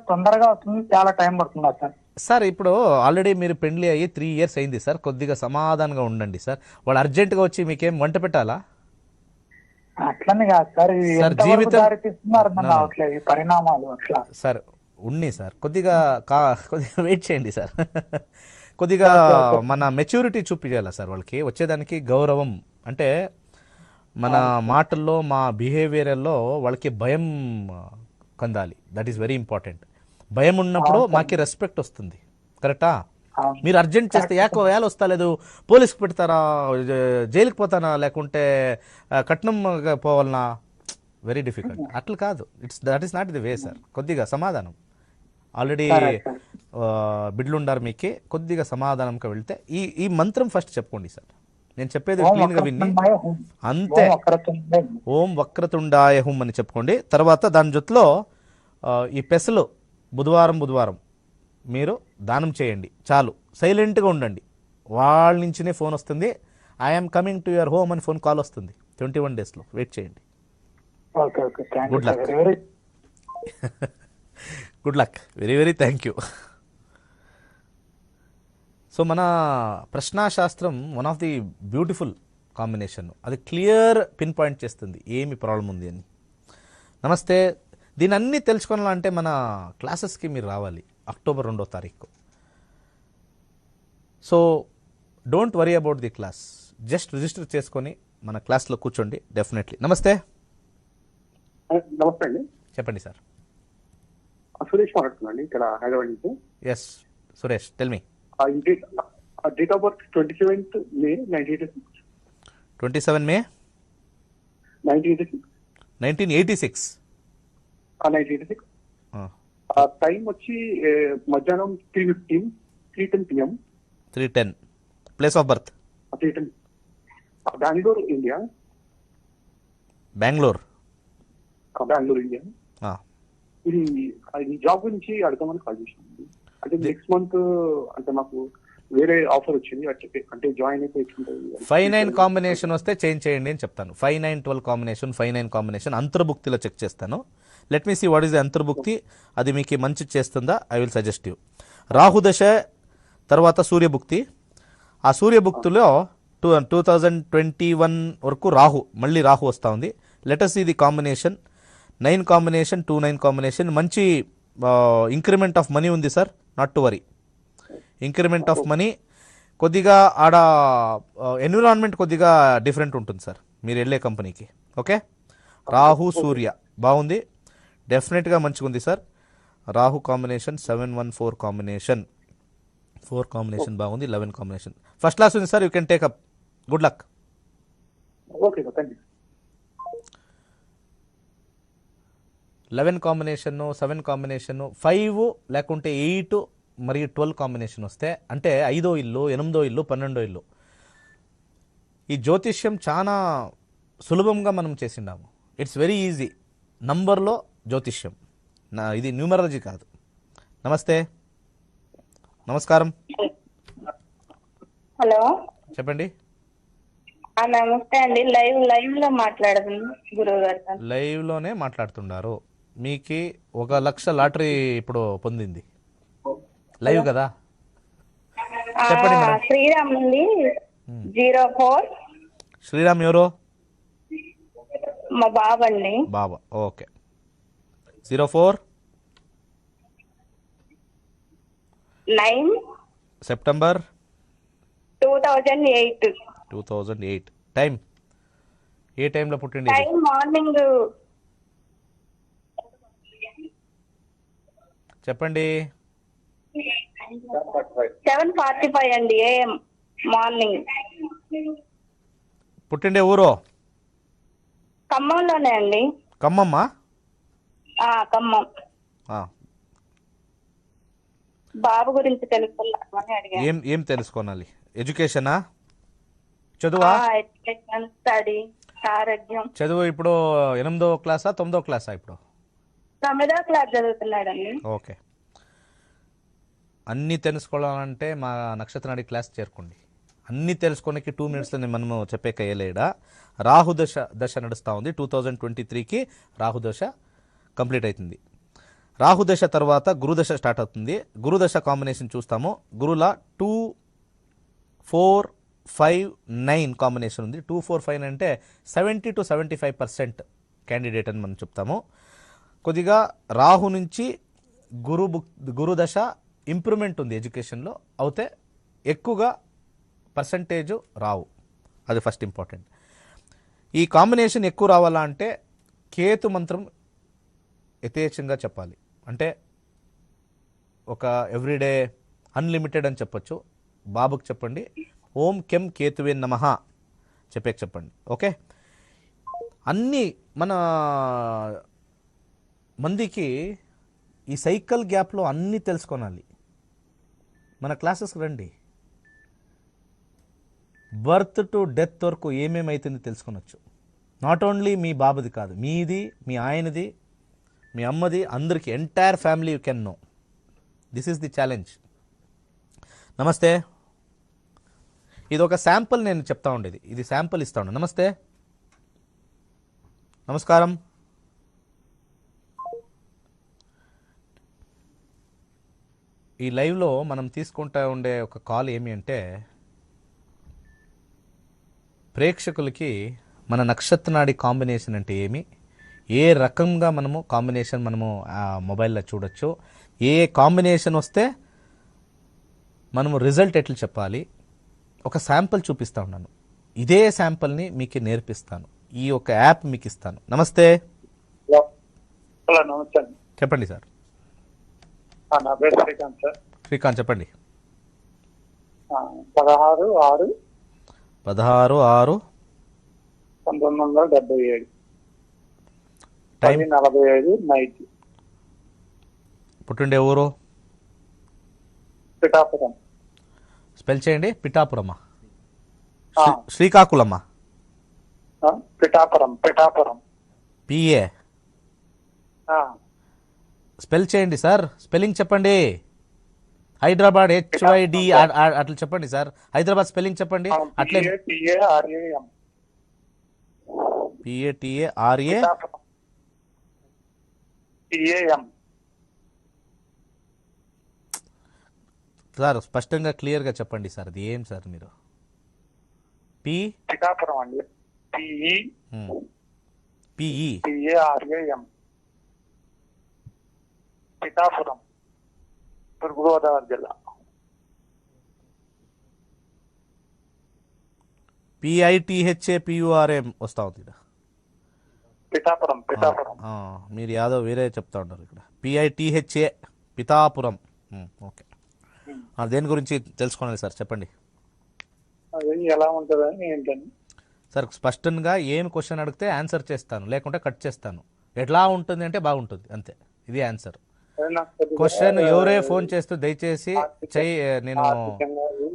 తొందరగా వస్తుంది, చాలా టైం పడుతుందా సార్? సార్ ఇప్పుడు ఆల్రెడీ మీరు పెళ్లి అయ్యి 3 years అయింది సార్. కొద్దిగా సమాధానంగా ఉండండి సార్. వాళ్ళు అర్జెంటుగా వచ్చి మీకేం వంట పెట్టాలా? అట్లనే కాదు సార్, జీవితం పరిణామాలు అట్లా సార్ ఉన్నాయి సార్. కొద్దిగా వెయిట్ చేయండి సార్. కొద్దిగా మన మెచ్యూరిటీ చూపించాలా సార్ వాళ్ళకి. వచ్చేదానికి గౌరవం అంటే మన మాటల్లో, మా బిహేవియర్లో వాళ్ళకి భయం కందాలి. That is very important. భయం ఉన్నప్పుడు మాకి రెస్పెక్ట్ వస్తుంది. కరెక్టా? మీరు అర్జెంట్ చేస్తే వేళ వస్తా లేదు, పోలీస్కి పెడతారా, జైలుకి పోతానా, లేకుంటే కట్నం పోవాలనా, వెరీ డిఫికల్ట్. అట్లా కాదు. That is not the way sir. కొద్దిగా సమాధానం. ఆల్రెడీ బిడ్లుండారు మీకు, కొద్దిగా సమాధానంగా వెళ్తే ఈ మంత్రం ఫస్ట్ చెప్పుకోండి సార్. నేను చెప్పేది క్లీన్గా విని అంతే. ఓం వక్రతుండాయ హుం అని చెప్పుకోండి. తర్వాత దాని జొత్తులో ఈ పెసలు బుధవారం మీరు దానం చేయండి చాలు. సైలెంట్గా ఉండండి. వాళ్ళ నుంచినే ఫోన్ వస్తుంది. I'm coming to your home అని ఫోన్ కాల్ వస్తుంది. 21 daysలో వెయిట్ చేయండి. Good luck. Good luck. Very very thank you. So మన ప్రశ్నాశాస్త్రం one of the beautiful combination, అది క్లియర్ పిన్ పాయింట్ చేస్తుంది ఏమి ప్రాబ్లం ఉంది అని. నమస్తే, దీని అన్నీ తెలుసుకోవాలంటే మన క్లాసెస్కి మీరు రావాలి అక్టోబర్ 2వ తారీఖు. So don't worry about the class, just register చేసుకొని మన క్లాస్లో కూర్చోండి డెఫినెట్లీ. నమస్తే. నమస్తే అండి, చెప్పండి సార్. సురేష్ మాట్లాడుతున్నాండి ఇక్కడ హైదరాబాద్ నుంచి. Yes Suresh, tell me. Date of birth 27th May 1986. 27 May 1986. 1986. 1986. Time వచ్చి మధ్యాహ్నం 3:10 PM. 3:10. Place of birth 3:10. Bengaluru India. Bengaluru India. ఇది జాబ్ గురించి అడగమని కాల్ చేసాను. అంటే నెక్స్ట్ మంత్ అంటే నాకు వేరే ఆఫర్ వచ్చింది, అంటే జాయిన్ అయిపోయి 5-9 కాంబినేషన్ వస్తే చేంజ్ చేయండి అని చెప్తాను. 5-9-12 కాంబినేషన్, 5-9 కాంబినేషన్ అంతర్భుక్తిలో చెక్ చేస్తాను. Let me see what is the అంతర్భుక్తి, అది మీకు మంచి చేస్తుందా, ఐ విల్ సజెస్ట్ యూ. రాహుదశ తర్వాత సూర్యభుక్తి. ఆ సూర్యభుక్తిలో 2021 వరకు మళ్ళీ రాహు వస్తూ ఉంది. Let's see the combination 9 combination, 2-9 combination. మంచి ఇంక్రిమెంట్ ఆఫ్ మనీ ఉంది sir, not to worry. Increment of money, కొద్దిగా ఆడ ఎన్విరాన్మెంట్ కొద్దిగా డిఫరెంట్ ఉంటుంది సార్ మీరు వెళ్ళే కంపెనీకి. ఓకే, రాహు సూర్య బాగుంది, డెఫినెట్గా మంచిగా ఉంది sir. Rahu combination 7-1-4 combination, 4 combination బాగుంది. 11 కాంబినేషన్ ఫస్ట్ క్లాస్ ఉంది sir, you can take up. Good luck. Okay sir, thank you. 11 combination, 7 combination, 5 లేకుంటే 8 మరియు 12 కాంబినేషన్ వస్తే అంటే 5వ ఇల్లు, 8వ ఇల్లు, 12వ ఇల్లు. ఈ జ్యోతిష్యం చాలా సులభంగా మనం చేసిండాము. It's very easy. నంబర్లో జ్యోతిష్యం, ఇది న్యూమరాలజీ కాదు. నమస్తే, నమస్కారం, హలో చెప్పండి. నమస్తే అండి, లైవ్ లో మాట్లాడుతున్నాను గురువు గారు. లైవ్లోనే మాట్లాడుతున్నారు. మీకు 1 లక్ష లాటరీ ఇప్పుడు పొందింది, లైవ్ కదా. చెప్పండి మేడం. శ్రీరామ్ నుండి 04. శ్రీరామ్ ఎవరు? మా బాబండి. బాబా, ఓకే. 04 9 సెప్టెంబర్ 2008. 2008. టైం ఏ టైంలో పుట్టింది? టైం మార్నింగ్ చెప్పండి. 7:45 అండి AM మార్నింగ్. పుట్టిండే ఊరు? ఖమ్మంలోనే అండి. ఖమ్మమ్మా? ఖమ్మం. ఆ. బాబు గురించి తెలుసుకున్నామని అడిగాను. ఏం తెలుసుకోవాలి? ఎడ్యుకేషనా, చదువా? ఎడ్యుకేషన్, స్టడీ, ఆరోగ్యం. చదువు ఇప్పుడు 8వ క్లాసా 9వ క్లాసా? ఇప్పుడు 9వ క్లాస్ చదువుతున్నాడండి. ఓకే. అన్నీ తెలుసుకోవాలంటే మా నక్షత్రాడి క్లాస్ చేరుకోండి. అన్నీ తెలుసుకోనికి 2 minutesలో మనము చెప్పేకయ్యలేడా. రాహుదశ నడుస్తూ ఉంది. 2023కి రాహుదశ కంప్లీట్ అవుతుంది. రాహుదశ తర్వాత గురుదశ స్టార్ట్ అవుతుంది. గురుదశ కాంబినేషన్ చూస్తాము. గురుల 2, 4, 5, 9 కాంబినేషన్ ఉంది. 2, 4, 5 అంటే 70 to 75% క్యాండిడేట్ అని మనం చెప్తాము. కొద్దిగా రాహు నుంచి గురుదశ ఇంప్రూవ్మెంట్ ఉంది ఎడ్యుకేషన్లో, అయితే ఎక్కువగా పర్సంటేజ్ రావు. అది ఫస్ట్ ఇంపార్టెంట్. ఈ కాంబినేషన్ ఎక్కువ రావాలా అంటే కేతు మంత్రం యథేచ్ఛంగా చెప్పాలి. అంటే ఒక ఎవ్రీడే అన్లిమిటెడ్ అని చెప్పొచ్చు. బాబుకి చెప్పండి, ఓం కెం కేతువే నమః చెప్పండి. ఓకే, అన్నీ మన మందికి ఈ సైకిల్ గ్యాప్లో అన్నీ తెలుసుకోనాలి. మన క్లాసెస్కి రండి, బర్త్ టు డెత్ వరకు ఏమేమైతుంది తెలుసుకొనొచ్చు. నాట్ ఓన్లీ మీ బాబుది కాదు, మీది, మీ ఆయనది, మీ అమ్మది, అందరికీ, entire family you can know. This is the challenge. నమస్తే, ఇది ఒక శాంపుల్ నేను చెప్తా ఉండేది, ఇది శాంపుల్ ఇస్తా ఉండే. నమస్తే, నమస్కారం. ఈ లైవ్లో మనం తీసుకుంటా ఉండే ఒక కాల్ ఏమి అంటే ప్రేక్షకులకి మన నక్షత్రనాడి కాంబినేషన్ అంటే ఏమి, ఏ రకంగా మనము కాంబినేషన్ మనము మొబైల్లో చూడొచ్చు, ఏ కాంబినేషన్ వస్తే మనము రిజల్ట్ ఎట్లా చెప్పాలి, ఒక శాంపుల్ చూపిస్తా ఉన్నాను. ఇదే శాంపుల్ని మీకు నేర్పిస్తాను. ఈ ఒక యాప్ మీకు ఇస్తాను. నమస్తే. హలో నమస్తే అండి. చెప్పండి సార్. నా పేరు శ్రీకాంత్ సార్. శ్రీకాంత్ చెప్పండి. 16/6/1977 టైం 10:45 నైట్. పుట్టిండే ఊరు పిఠాపురం. స్పెల్ చేయండి. పిఠాపురమా? శ్రీకాకుళమా? పిఠాపురం. పిఏ స్పెల్ చేయండి సార్. స్పెల్లింగ్ చెప్పండి. హైదరాబాద్ HYD అట్లా చెప్పండి సార్. హైదరాబాద్ స్పెల్లింగ్ చెప్పండి. అట్లే PATARAM. సార్ స్పష్టంగా క్లియర్గా చెప్పండి సార్. అది ఏం సార్ మీరు? పిఠాపురం అండి. PEPARAM. పిఠాపురం, తూర్పుగోదావరి జిల్లా. PITHAPURM వస్తా ఉంది ఇక్కడ. పిఠాపురం. మీరు యాదవ్ వేరే చెప్తా ఉంటారు ఇక్కడ. PITHA పిఠాపురం. ఓకే. దేని గురించి తెలుసుకోవాలి సార్? చెప్పండి. అది ఎలా ఉంటుందని ఏంటని సార్ స్పష్టంగా ఏం క్వశ్చన్ అడిగితే ఆన్సర్ చేస్తాను, లేకుంటే కట్ చేస్తాను. ఎట్లా ఉంటుంది అంటే బాగుంటుంది, అంతే. ఇది ఆన్సర్. క్వశ్చన్ ఎవరే ఫోన్ చేస్తూ దయచేసి నేను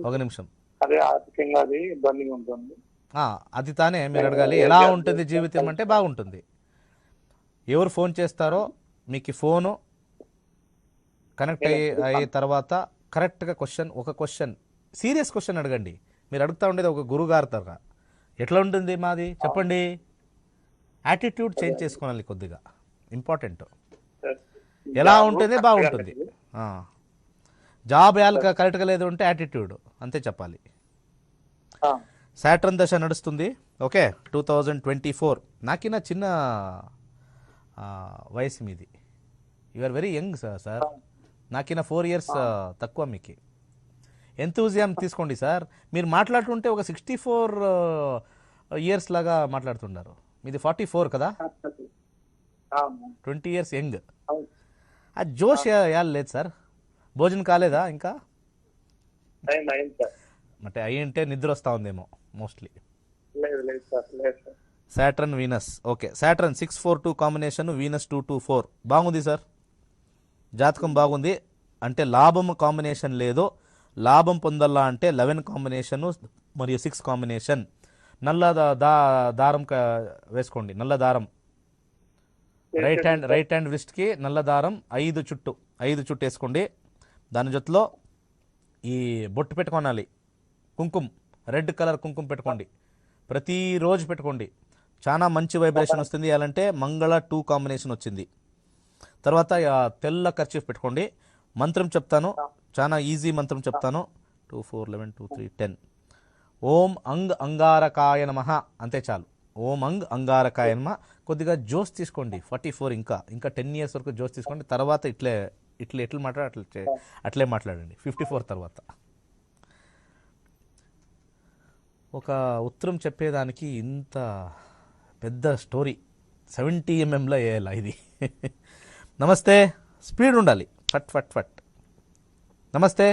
ఒక నిమిషం. అదే ఆర్థికంగా అది ఇబ్బందిగా ఉంటుంది. అది తానే మీరు అడగాలి. ఎలా ఉంటుంది జీవితం అంటే బాగుంటుంది. ఎవరు ఫోన్ చేస్తారో మీకు ఫోను కనెక్ట్ అయ్యే తర్వాత కరెక్ట్గా ఒక క్వశ్చన్ సీరియస్ క్వశ్చన్ అడగండి. మీరు అడుగుతా ఉండేది ఒక గురుగారు తరగా ఎట్లా ఉంటుంది మాది చెప్పండి. యాటిట్యూడ్ చేంజ్ చేసుకోవాలి కొద్దిగా, ఇంపార్టెంట్. ఎలా ఉంటుంది బాగుంటుంది. జాబ్ కరెక్ట్గా లేదు అంటే యాటిట్యూడ్, అంతే చెప్పాలి. సాటర్న్ దశ నడుస్తుంది. ఓకే. 2024. నాకిన్నా చిన్న వయసు మీది. You are very young sir. నాకిన్నా 4 years తక్కువ. మీకు ఎంతూజియాం తీసుకోండి సార్. మీరు మాట్లాడుతుంటే ఒక 64 years లాగా మాట్లాడుతున్నారు. మీది 44 కదా? 20 years యంగ్. ఆ జోష్ లేదు సార్. భోజనం కాలేదా ఇంకా? అంటే అయ్యింటే నిద్ర వస్తూ ఉందేమో mostly. Saturn Venus. Okay. Saturn 642 combination, Venus 224 బాగుంది సార్. జాతకం బాగుంది. అంటే లాభం కాంబినేషన్ లేదు. లాభం పొందల్లా అంటే 11 కాంబినేషన్ మరియు 6 కాంబినేషన్. నల్ల దారం వేసుకోండి. నల్ల దారం రైట్ హ్యాండ్ రిస్ట్కి నల్ల దారం 5 చుట్టు వేసుకోండి. దాని జొత్తలో ఈ బొట్టు పెట్టుకోనాలి. కుంకుమ, రెడ్ కలర్ కుంకుమ పెట్టుకోండి. ప్రతిరోజు పెట్టుకోండి. చాలా మంచి వైబ్రేషన్ వస్తుంది. ఎలాంటే మంగళ 2 కాంబినేషన్ వచ్చింది. తర్వాత తెల్ల కర్చీఫ్ పెట్టుకోండి. మంత్రం చెప్తాను, చాలా ఈజీ మంత్రం చెప్తాను. 2 4 11 2 3 10. ఓం అంగ్ అంగారకాయ నమః, అంతే చాలు. ఓం అంగ్ అంగారకాయ నమః. కొద్దిగా జోస్ తీసుకోండి. 44 ఇంకా 10 years వరకు జోస్ తీసుకోండి. తర్వాత ఎట్లా మాట్లాడాలి అట్లే మాట్లాడండి. 54 తర్వాత ఒక ఉత్తరం చెప్పేదానికి ఇంత పెద్ద స్టోరీ 70 mm వేయాల ఇది. నమస్తే. స్పీడ్ ఉండాలి. ఫట్. నమస్తే.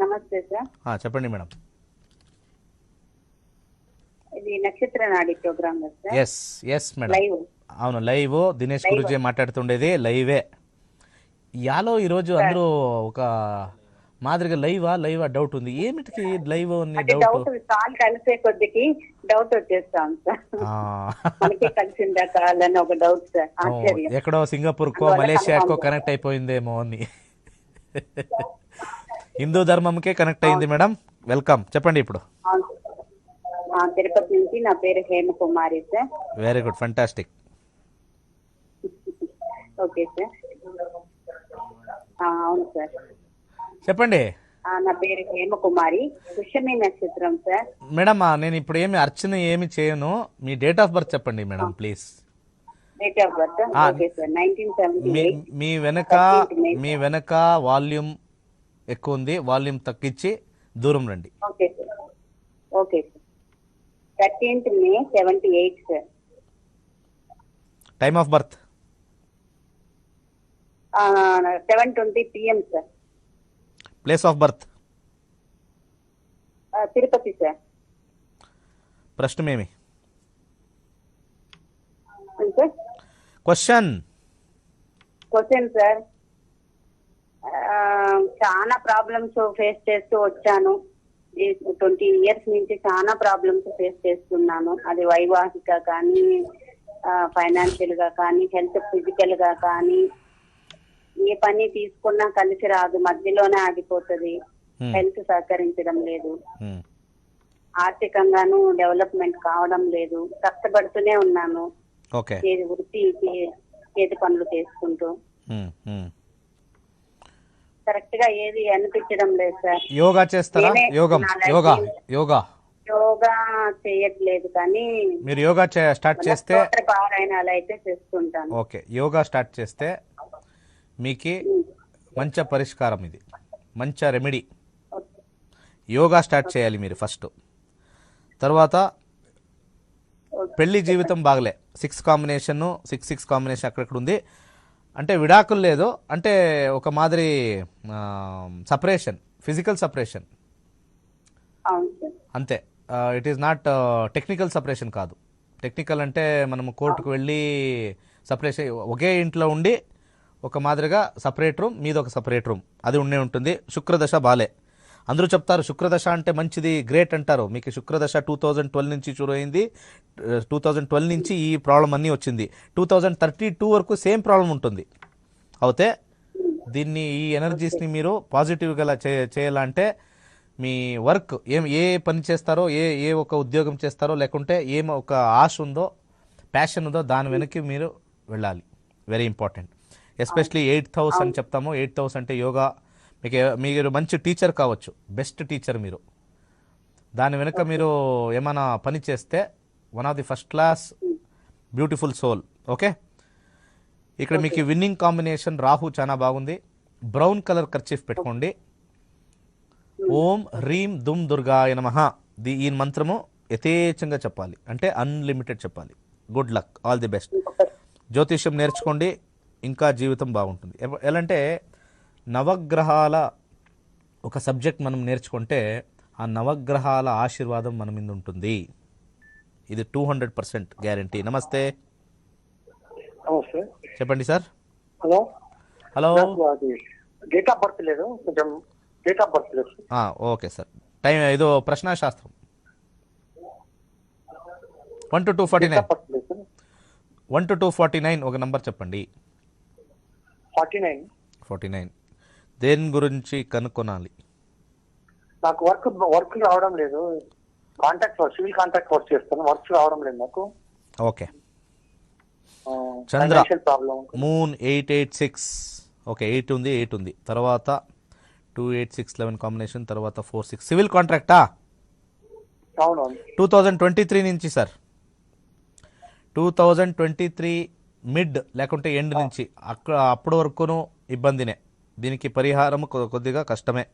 నమస్తే సార్. చెప్పండి మేడం. ఇది Nakshatra Nadi program sir. Yes madam. అవును, లైవ్. దినేష్ గురుజీ మాట్లాడుతుండేది లైవే. యాలో ఈరోజు అందరూ ఒక మాదిరిగా లైవా డౌట్ ఉంది. ఏమిటికి లైవ్ డౌట్ కలిసే కొద్దికి డౌట్ వచ్చేస్తాం సార్. మనకి కలిసిందా కాదని ఒక డౌట్ సార్. ఎక్కడో సింగపూర్ కో మలేషియాకో కనెక్ట్ అయిపోయిందేమో అని. హిందూ ధర్మంకే కనెక్ట్ అయింది మేడం. వెల్కమ్. చెప్పండి ఇప్పుడు. తిరుపతి నుంచి. నా పేరు Hemakumari sir. Very good, fantastic. Okay sir. అవును సార్. చెప్పండి నా పేరు హేమకుమారి. పుష్యమి నక్షత్రం సార్. మేడం. నేను ఇప్పుడు ఏమి అర్చన ఏమి చేయను. మీ డేట్ ఆఫ్ బర్త్ చెప్పండి madam please. Date of birth okay sir 1978. మీ వెనక వాల్యూమ్ ఎక్కువ ఉంది, వాల్యూమ్ తగ్గించి దూరం రండి. Okay sir. Okay sir. 13th May 78 sir. Time of birth 7:20 PM sir. Place of birth Tirupati sir. ప్రశ్నమేమి సార్ క్వశ్చన్ సార్, చాలా ప్రాబ్లమ్స్ ఫేస్ చేస్తూ వచ్చాను. 20 years నుంచి చాలా ప్రాబ్లమ్స్ ఫేస్ చేస్తున్నాను. అది వైవాహిక కానీ, ఫైనాన్షియల్ గా కానీ, హెల్త్ ఫిజికల్ గా కానీ, ఏ పని తీసుకున్నా కలిసి రాదు, మధ్యలోనే ఆగిపోతుంది. హెల్త్ సహకరించడం లేదు, ఆర్థికంగాను డెవలప్మెంట్ కావడం లేదు. కష్టపడుతూనే ఉన్నాను, వృత్తి చేతి పనులు చేసుకుంటూ. కరెక్ట్ గా ఏది అనిపించడం లేదు సార్. యోగా చేస్తారా? యోగా చేయట్లేదు, కానీ మీరు యోగా స్టార్ట్ చేస్తే పారాయణాలు అయితే చేస్తుంటాను. ఓకే, యోగా స్టార్ట్ చేస్తే మీకు మంచి పరిష్కారం, ఇది మంచి రెమెడీ. యోగా స్టార్ట్ చేయాలి మీరు ఫస్ట్. తర్వాత పెళ్లి జీవితం బాగలే, 6 కాంబినేషన్ అక్కడక్కడ ఉంది, అంటే విడాకులు లేదు, అంటే ఒక మాదిరి సపరేషన్, ఫిజికల్ సపరేషన్ అంతే. It is not technical separation కాదు. టెక్నికల్ అంటే మనము కోర్టుకు వెళ్ళి సపరేషన్, ఒకే ఇంట్లో ఉండి ఒక మాదిరిగా సపరేట్ రూమ్, మీద ఒక సపరేట్ రూమ్, అది ఉండే ఉంటుంది. శుక్రదశ బాలే. అందరూ చెప్తారు శుక్రదశ అంటే మంచిది, గ్రేట్ అంటారు. మీకు శుక్రదశ 2012 నుంచి షురు అయింది. 2012 నుంచి ఈ ప్రాబ్లం అన్నీ వచ్చింది. 2032 వరకు సేమ్ ప్రాబ్లం ఉంటుంది. అయితే దీన్ని, ఈ ఎనర్జీస్ని మీరు పాజిటివ్గా చేయాలంటే మీ వర్క్ ఏ పని చేస్తారో, ఏ ఒక ఉద్యోగం చేస్తారో, లేకుంటే ఏం ఒక ఆశ ఉందో, ప్యాషన్ ఉందో, దాని వెనక్కి మీరు వెళ్ళాలి. Very important. Especially 8th house అని చెప్తాము. 8th హౌస్ అంటే యోగా. మీరు మంచి టీచర్ కావచ్చు, బెస్ట్ టీచర్ మీరు. దాని వెనుక మీరు ఏమైనా పని చేస్తే one of the first class beautiful soul. Okay, ఇక్కడ మీకు విన్నింగ్ కాంబినేషన్ రాహు చాలా బాగుంది. బ్రౌన్ కలర్ కర్చీఫ్ పెట్టుకోండి. ఓం హ్రీం దుమ్ దుర్గాయ నమః, ఈ మంత్రము యథేచ్ఛంగా చెప్పాలి, అంటే అన్లిమిటెడ్ చెప్పాలి. Good luck, all the best. జ్యోతిష్యం నేర్చుకోండి, ఇంకా జీవితం బాగుంటుంది. ఎలా అంటే నవగ్రహాల ఒక సబ్జెక్ట్ మనం నేర్చుకుంటే ఆ నవగ్రహాల ఆశీర్వాదం మన మీద ఉంటుంది. ఇది 200% గ్యారంటీ. నమస్తే, చెప్పండి sir. Hello. Date of birth లేదు, కొంచెం డేట్ ఆఫ్ బర్త్ లేదు. Okay sir. టైం ఏదో ప్రశ్నాశాస్త్రం 1 to 249. 1 to 249 ఒక నంబర్ చెప్పండి. 49. దేని గురించి కనుక్కోనాలి? నాకు వర్క్ రావడం లేదు. సివిల్ కాంట్రాక్ట్ వర్క్ చేస్తాను, వర్క్ రావడం లేదు నాకు. ఓకే. చంద్ర ప్రాబ్లం. మూన్ 886. ఓకే, 8 ఉంది. తర్వాత 28611 కాంబినేషన్, తర్వాత 46. సివిల్ కాంట్రాక్టా? అవునవును. 2023 నుంచి సార్. 2023 మిడ్ లేకుంటే ఎండ్ నుంచి అప్పటి వరకును ఇబ్బందినే. దీనికి పరిహారం కొద్దిగా కష్టమే.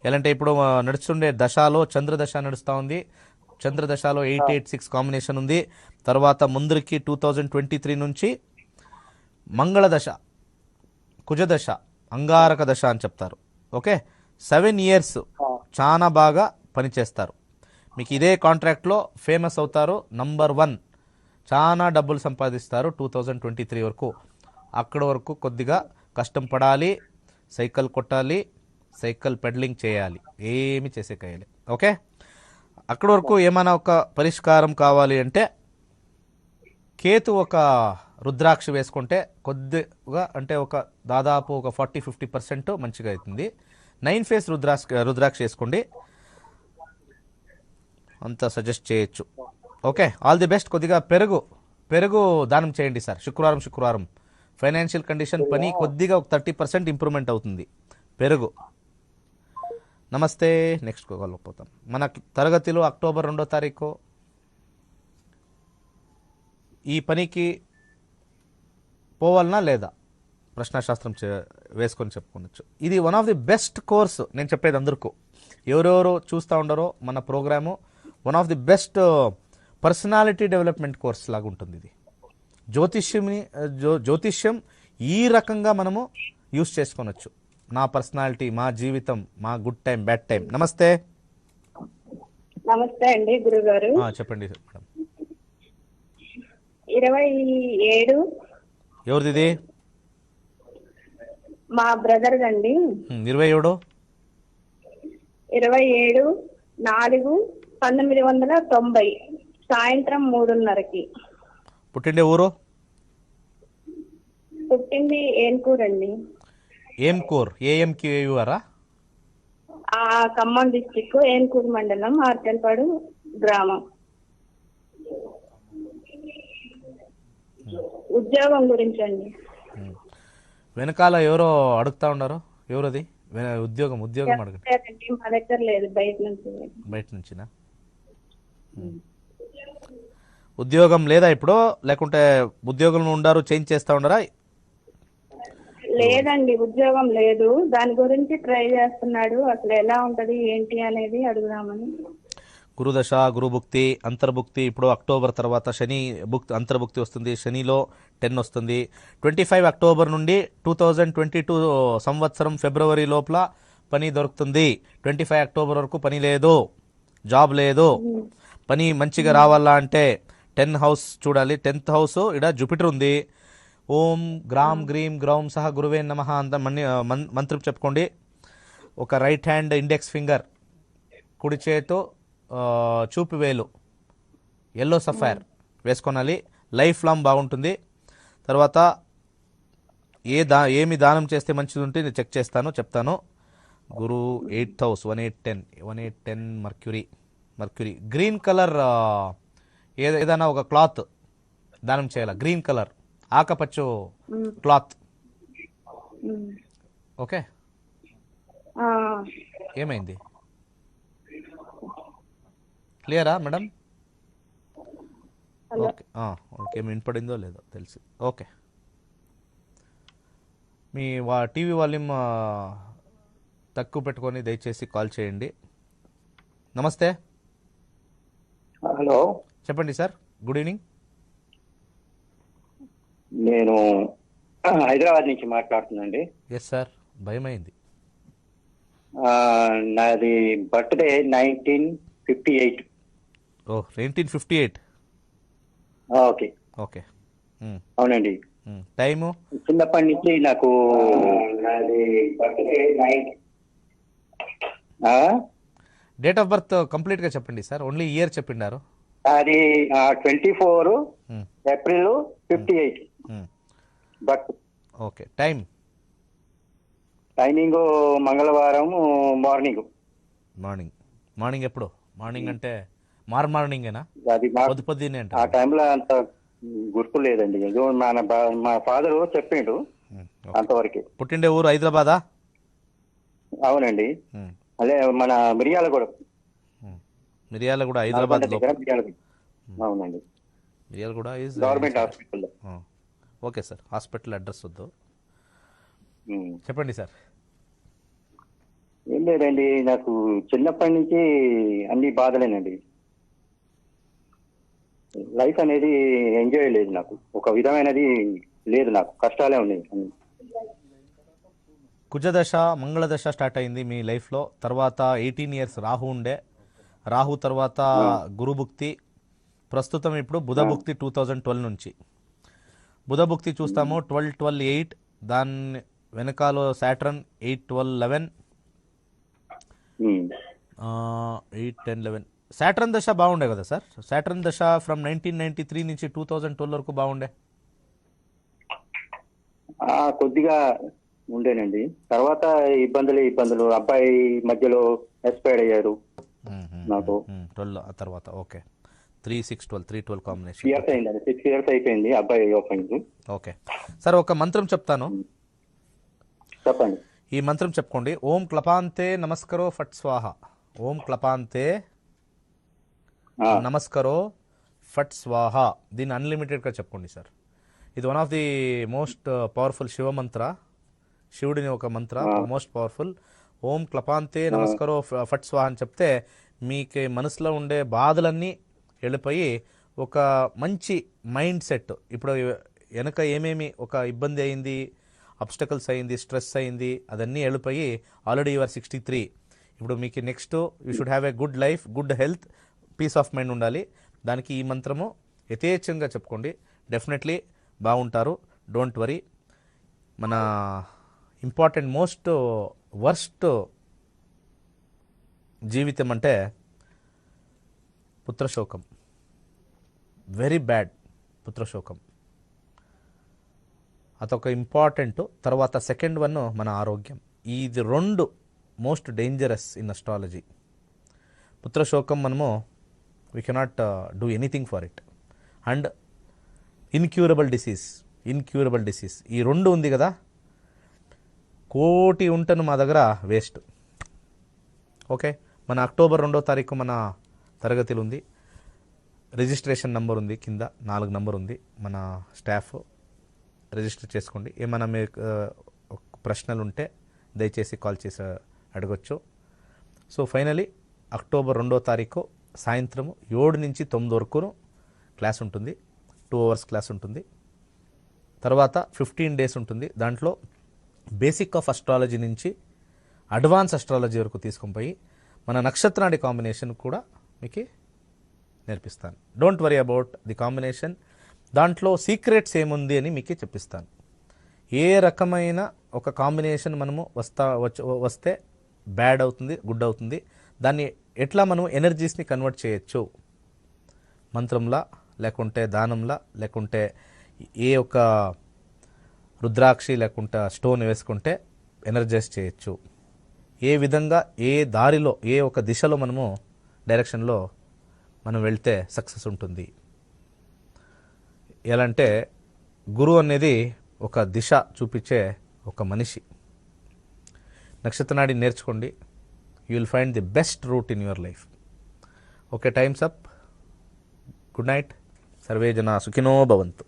ఎలాంటే ఇప్పుడు నడుస్తుండే దశలో చంద్రదశ నడుస్తూ ఉంది. చంద్రదశలో 886 కాంబినేషన్ ఉంది. తర్వాత ముందరికి 2023 నుంచి మంగళదశ, కుజదశ, అంగారక దశ అని చెప్తారు. ఓకే, 7 years చాలా బాగా పనిచేస్తారు. మీకు ఇదే కాంట్రాక్ట్లో ఫేమస్ అవుతారు, నంబర్ 1, చాలా డబ్బులు సంపాదిస్తారు 2023 వరకు. అక్కడ వరకు కొద్దిగా కష్టం పడాలి, సైకిల్ కొట్టాలి, సైకిల్ పెడలింగ్ చేయాలి, ఏమి చేసేకాయాలి. ఓకే, అక్కడ వరకు ఏమైనా ఒక పరిష్కారం కావాలి అంటే కేతు ఒక రుద్రాక్ష వేసుకుంటే కొద్దిగా, అంటే ఒక దాదాపు ఒక 40-50% మంచిగా అవుతుంది. 9 ఫేస్ రుద్రాక్ష వేసుకోండి, అంత సజెస్ట్ చేయొచ్చు. Okay, all the best. కొద్దిగా పెరుగు దానం చేయండి సార్. శుక్రవారం ఫైనాన్షియల్ కండిషన్ పని కొద్దిగా ఒక 30% ఇంప్రూవ్మెంట్ అవుతుంది. పెరుగు. నమస్తే. నెక్స్ట్ కాల్ పోతాం. మన తరగతిలో అక్టోబర్ 2వ తారీఖు ఈ పనికి పోవాలనా లేదా ప్రశ్నాశాస్త్రం వేసుకొని చెప్పుకోవచ్చు. ఇది one of the best course. నేను చెప్పేది అందరికీ, ఎవరెవరు చూస్తూ ఉండరో మన program one of the best personality development course లాగా ఉంటుంది. ఇది జ్యోతిష్యం ఈ రకంగా మనము యూస్ చేసుకోవచ్చు. నా పర్సనాలిటీ, మా జీవితం, మా గుడ్ టైం, బ్యాడ్ టైం. నమస్తే. నమస్తే అండి గురుగారు. చెప్పండి మేడం. 27 ఎవరిది ఇది? మా బ్రదర్ అండి. 27/4/1990 సాయంత్రం 3:30కి. పుట్టిండే ఊరు? పుట్టింది ఏన్కూర్ అండి. ఏంకూర్, ఏఎంక్యూఆరా? ఖమ్మం డిస్టిక్, ఏన్కూర్ మండలం, ఆర్టెల్పాడు గ్రామం. ఉద్యోగం గురించి అండి. వెనకాల ఎవరో అడుగుతా ఉన్నారు. ఎవరది? ఉద్యోగం అడగండి. మా దగ్గర లేదు, బయట నుంచినా? ఉద్యోగం లేదా ఇప్పుడు? లేకుంటే ఉద్యోగంలో ఉండారు, చేంజ్ చేస్తా ఉన్నారా? లేదండి, ఉద్యోగం లేదు. దాని గురించి ట్రై చేస్తున్నాడు. అసలు ఎలా ఉంటది ఏంటి అనేది అడుగుదామని. గురుదశ, గురుభుక్తి, అంతర్భుక్తి. ఇప్పుడు అక్టోబర్ తర్వాత శని అంతర్భుక్తి వస్తుంది. శనిలో 10 వస్తుంది. 25 అక్టోబర్ నుండి 2022 సంవత్సరం ఫిబ్రవరి లోపల పని దొరుకుతుంది. 25 అక్టోబర్ వరకు పని లేదు, జాబ్ లేదు. పని మంచిగా రావాలా అంటే 10th హౌస్ చూడాలి. 10th హౌస్ ఇక్కడ జూపిటర్ ఉంది. ఓం గ్రామ్ గ్రీం గ్రౌం సహ గురువే నమః అంత మంత్రం చెప్పుకోండి. ఒక రైట్ హ్యాండ్ ఇండెక్స్ ఫింగర్, కుడి చేతో చూపు వేలు, ఎల్లో సఫైర్ వేసుకోనాలి. లైఫ్ లాంగ్ బాగుంటుంది. తర్వాత ఏమి దానం చేస్తే మంచిది ఉంటే నేను చెప్తాను. Guru 8th house 1810 Mercury. Green colour ఏదైనా ఒక క్లాత్ దానం చేయాలి. గ్రీన్ కలర్ ఆకపచ్చు క్లాత్. ఓకే, ఏమైంది? క్లియరా మేడం? ఓకే, మీ వినపడిందో లేదో తెలిసి. ఓకే, మీ టీవీ వాల్యూమ్ తక్కువ పెట్టుకొని దయచేసి కాల్ చేయండి. నమస్తే. హలో, చెప్పండి సార్. Good evening. నేను హైదరాబాద్ నుంచి మాట్లాడుతున్నాండి. Yes sir. భయమైంది. నాది బర్త్డే 1958. 1958. Okay okay. అవునండి. టైము? చిన్నప్పటి నుంచి నాకు నాది birthday date of birth complete గా చెప్పండి సార్. ఓన్లీ ఇయర్ చెప్పిండారు. అది 24 ఏప్రిల్ 58 బర్త్. ఓకే. టైమింగ్ మంగళవారం మార్నింగ్ ఎప్పుడు? మార్నింగ్ అంటే మార్నింగేనా? అది పొద్దున్నే అంటే? ఆ టైంలో అంత గుర్తు లేదండి. ఏదో మా ఫాదర్ చెప్పిండు అంతవరకు. పుట్టిండే ఊరు హైదరాబాదా? అవునండి. అదే మన మిర్యాలగూడ హైదరాబాద్. అవునండి. Miryalaguda government hospital. Okay sir. Hospital address వద్దు, చెప్పండి సార్. ఏం లేదండి, నాకు చిన్నప్పటి నుంచి అన్ని బాధలేనండి. లైఫ్ అనేది ఎంజాయ్ లేదు నాకు. ఒక విధమైనది లేదు నాకు. కష్టాలే ఉన్నాయి. కుజదశ, మంగళదశ స్టార్ట్ అయింది మీ లైఫ్లో. తర్వాత 18 ఇయర్స్ రాహు ఉండే. రాహు తర్వాత గురుభుక్తి. ప్రస్తుతం ఇప్పుడు బుధభుక్తి 2012 నుంచి. బుధభుక్తి చూస్తాము 12-12-8. దాని వెనకాల సాటర్న్ 8-12-11. 8-10-11. సాటర్న్ దశ బాగుండే కదా సార్? సాటర్న్ దశ ఫ్రమ్ 1993 నుంచి 2012 వరకు బాగుండే. కొద్దిగా ఉండేనండి. తర్వాత ఇబ్బందులు. అబ్బాయి మధ్యలో ఎక్స్పైర్డ్ అయ్యారు నాకు. 12 తర్వాత. ఓకే. 3-6-12 కాంబినేషన్. ఇయర్స్ అయిందండి, 6 years అయిపోయింది అబ్బాయి ఓపెనింగ్. ఓకే సార్, ఒక మంత్రం చెప్తాను, చెప్పండి. ఈ మంత్రం చెప్పుకోండి. ఓం క్లపాంతే నమస్కరో ఫట్ స్వాహ. ఓం క్లపాంతే నమస్కరో ఫట్ స్వాహ. దీన్ని అన్లిమిటెడ్గా చెప్పుకోండి సార్. ఇది one of the most powerful Shiva మంత్ర, శివుడిని ఒక మంత్ర, మోస్ట్ పవర్ఫుల్. ఓం క్లపాంతే నమస్కరో ఫట్ స్వాహ అని చెప్తే మీకు మనసులో ఉండే బాధలన్నీ వెళ్ళిపోయి ఒక మంచి మైండ్ సెట్, ఇప్పుడు వెనక ఏమేమి ఒక ఇబ్బంది అయింది, అబ్స్టకల్స్ అయింది, స్ట్రెస్ అయింది, అదన్నీ వెళ్ళిపోయి ఆల్రెడీ యువర్ 63. ఇప్పుడు మీకు next you should have a good life, good health, peace of mind ఉండాలి. దానికి ఈ మంత్రము యథేచ్ఛంగా చెప్పుకోండి, డెఫినెట్లీ బాగుంటారు. Don't worry. మన ఇంపార్టెంట్ మోస్ట్ వర్స్ట్ జీవితం అంటే పుత్రశోకం, వెరీ బ్యాడ్ పుత్రశోకం, అదొక ఇంపార్టెంట్. తర్వాత సెకండ్ వన్ మన ఆరోగ్యం. ఇది 2 మోస్ట్ డేంజరస్ ఇన్ అస్ట్రాలజీ. పుత్రశోకం మనము we cannot do anything for it. And incurable disease ఈ 2 ఉంది కదా, కోటి ఉంటను మా దగ్గర వేస్ట్. ఓకే, మన అక్టోబర్ 2వ తారీఖు మన తరగతిలో ఉంది. రిజిస్ట్రేషన్ నెంబర్ ఉంది, కింద 4 నెంబర్ ఉంది. మన స్టాఫ్ రిజిస్టర్ చేసుకోండి. ఏమైనా మీకు ప్రశ్నలు ఉంటే దయచేసి కాల్ చేసి అడగొచ్చు. సో ఫైనలీ అక్టోబర్ 2వ తారీఖు సాయంత్రం 7 నుంచి 9 వరకు క్లాస్ ఉంటుంది. 2 hours క్లాస్ ఉంటుంది. తర్వాత 15 days ఉంటుంది. దాంట్లో బేసిక్ ఆఫ్ అస్ట్రాలజీ నుంచి అడ్వాన్స్ అస్ట్రాలజీ వరకు తీసుకొని పోయి మన నక్షత్రాడి కాంబినేషన్ కూడా మీకు నేర్పిస్తాను. Don't worry about the combination. దాంట్లో సీక్రెట్స్ ఏముంది అని మీకు చెప్పిస్తాను. ఏ రకమైన ఒక కాంబినేషన్ మనము వస్తే బ్యాడ్ అవుతుంది, గుడ్ అవుతుంది, దాన్ని ఎట్లా మనం ఎనర్జీస్ని కన్వర్ట్ చేయొచ్చు, మంత్రంలా లేకుంటే దానంలా లేకుంటే ఏ ఒక రుద్రాక్షి లేకుంటే స్టోన్ వేసుకుంటే ఎనర్జైజ్ చేయొచ్చు, ఏ విధంగా ఏ దారిలో ఏ ఒక దిశలో మనము డైరెక్షన్లో మనం వెళ్తే సక్సెస్ ఉంటుంది. ఎలా అంటే గురువు అనేది ఒక దిశ చూపించే ఒక మనిషి. నక్షత్రనాడి నేర్చుకోండి, you will find the best route in your life. Okay, time's up. Good night. సర్వే జనా సుఖినో భవంతు.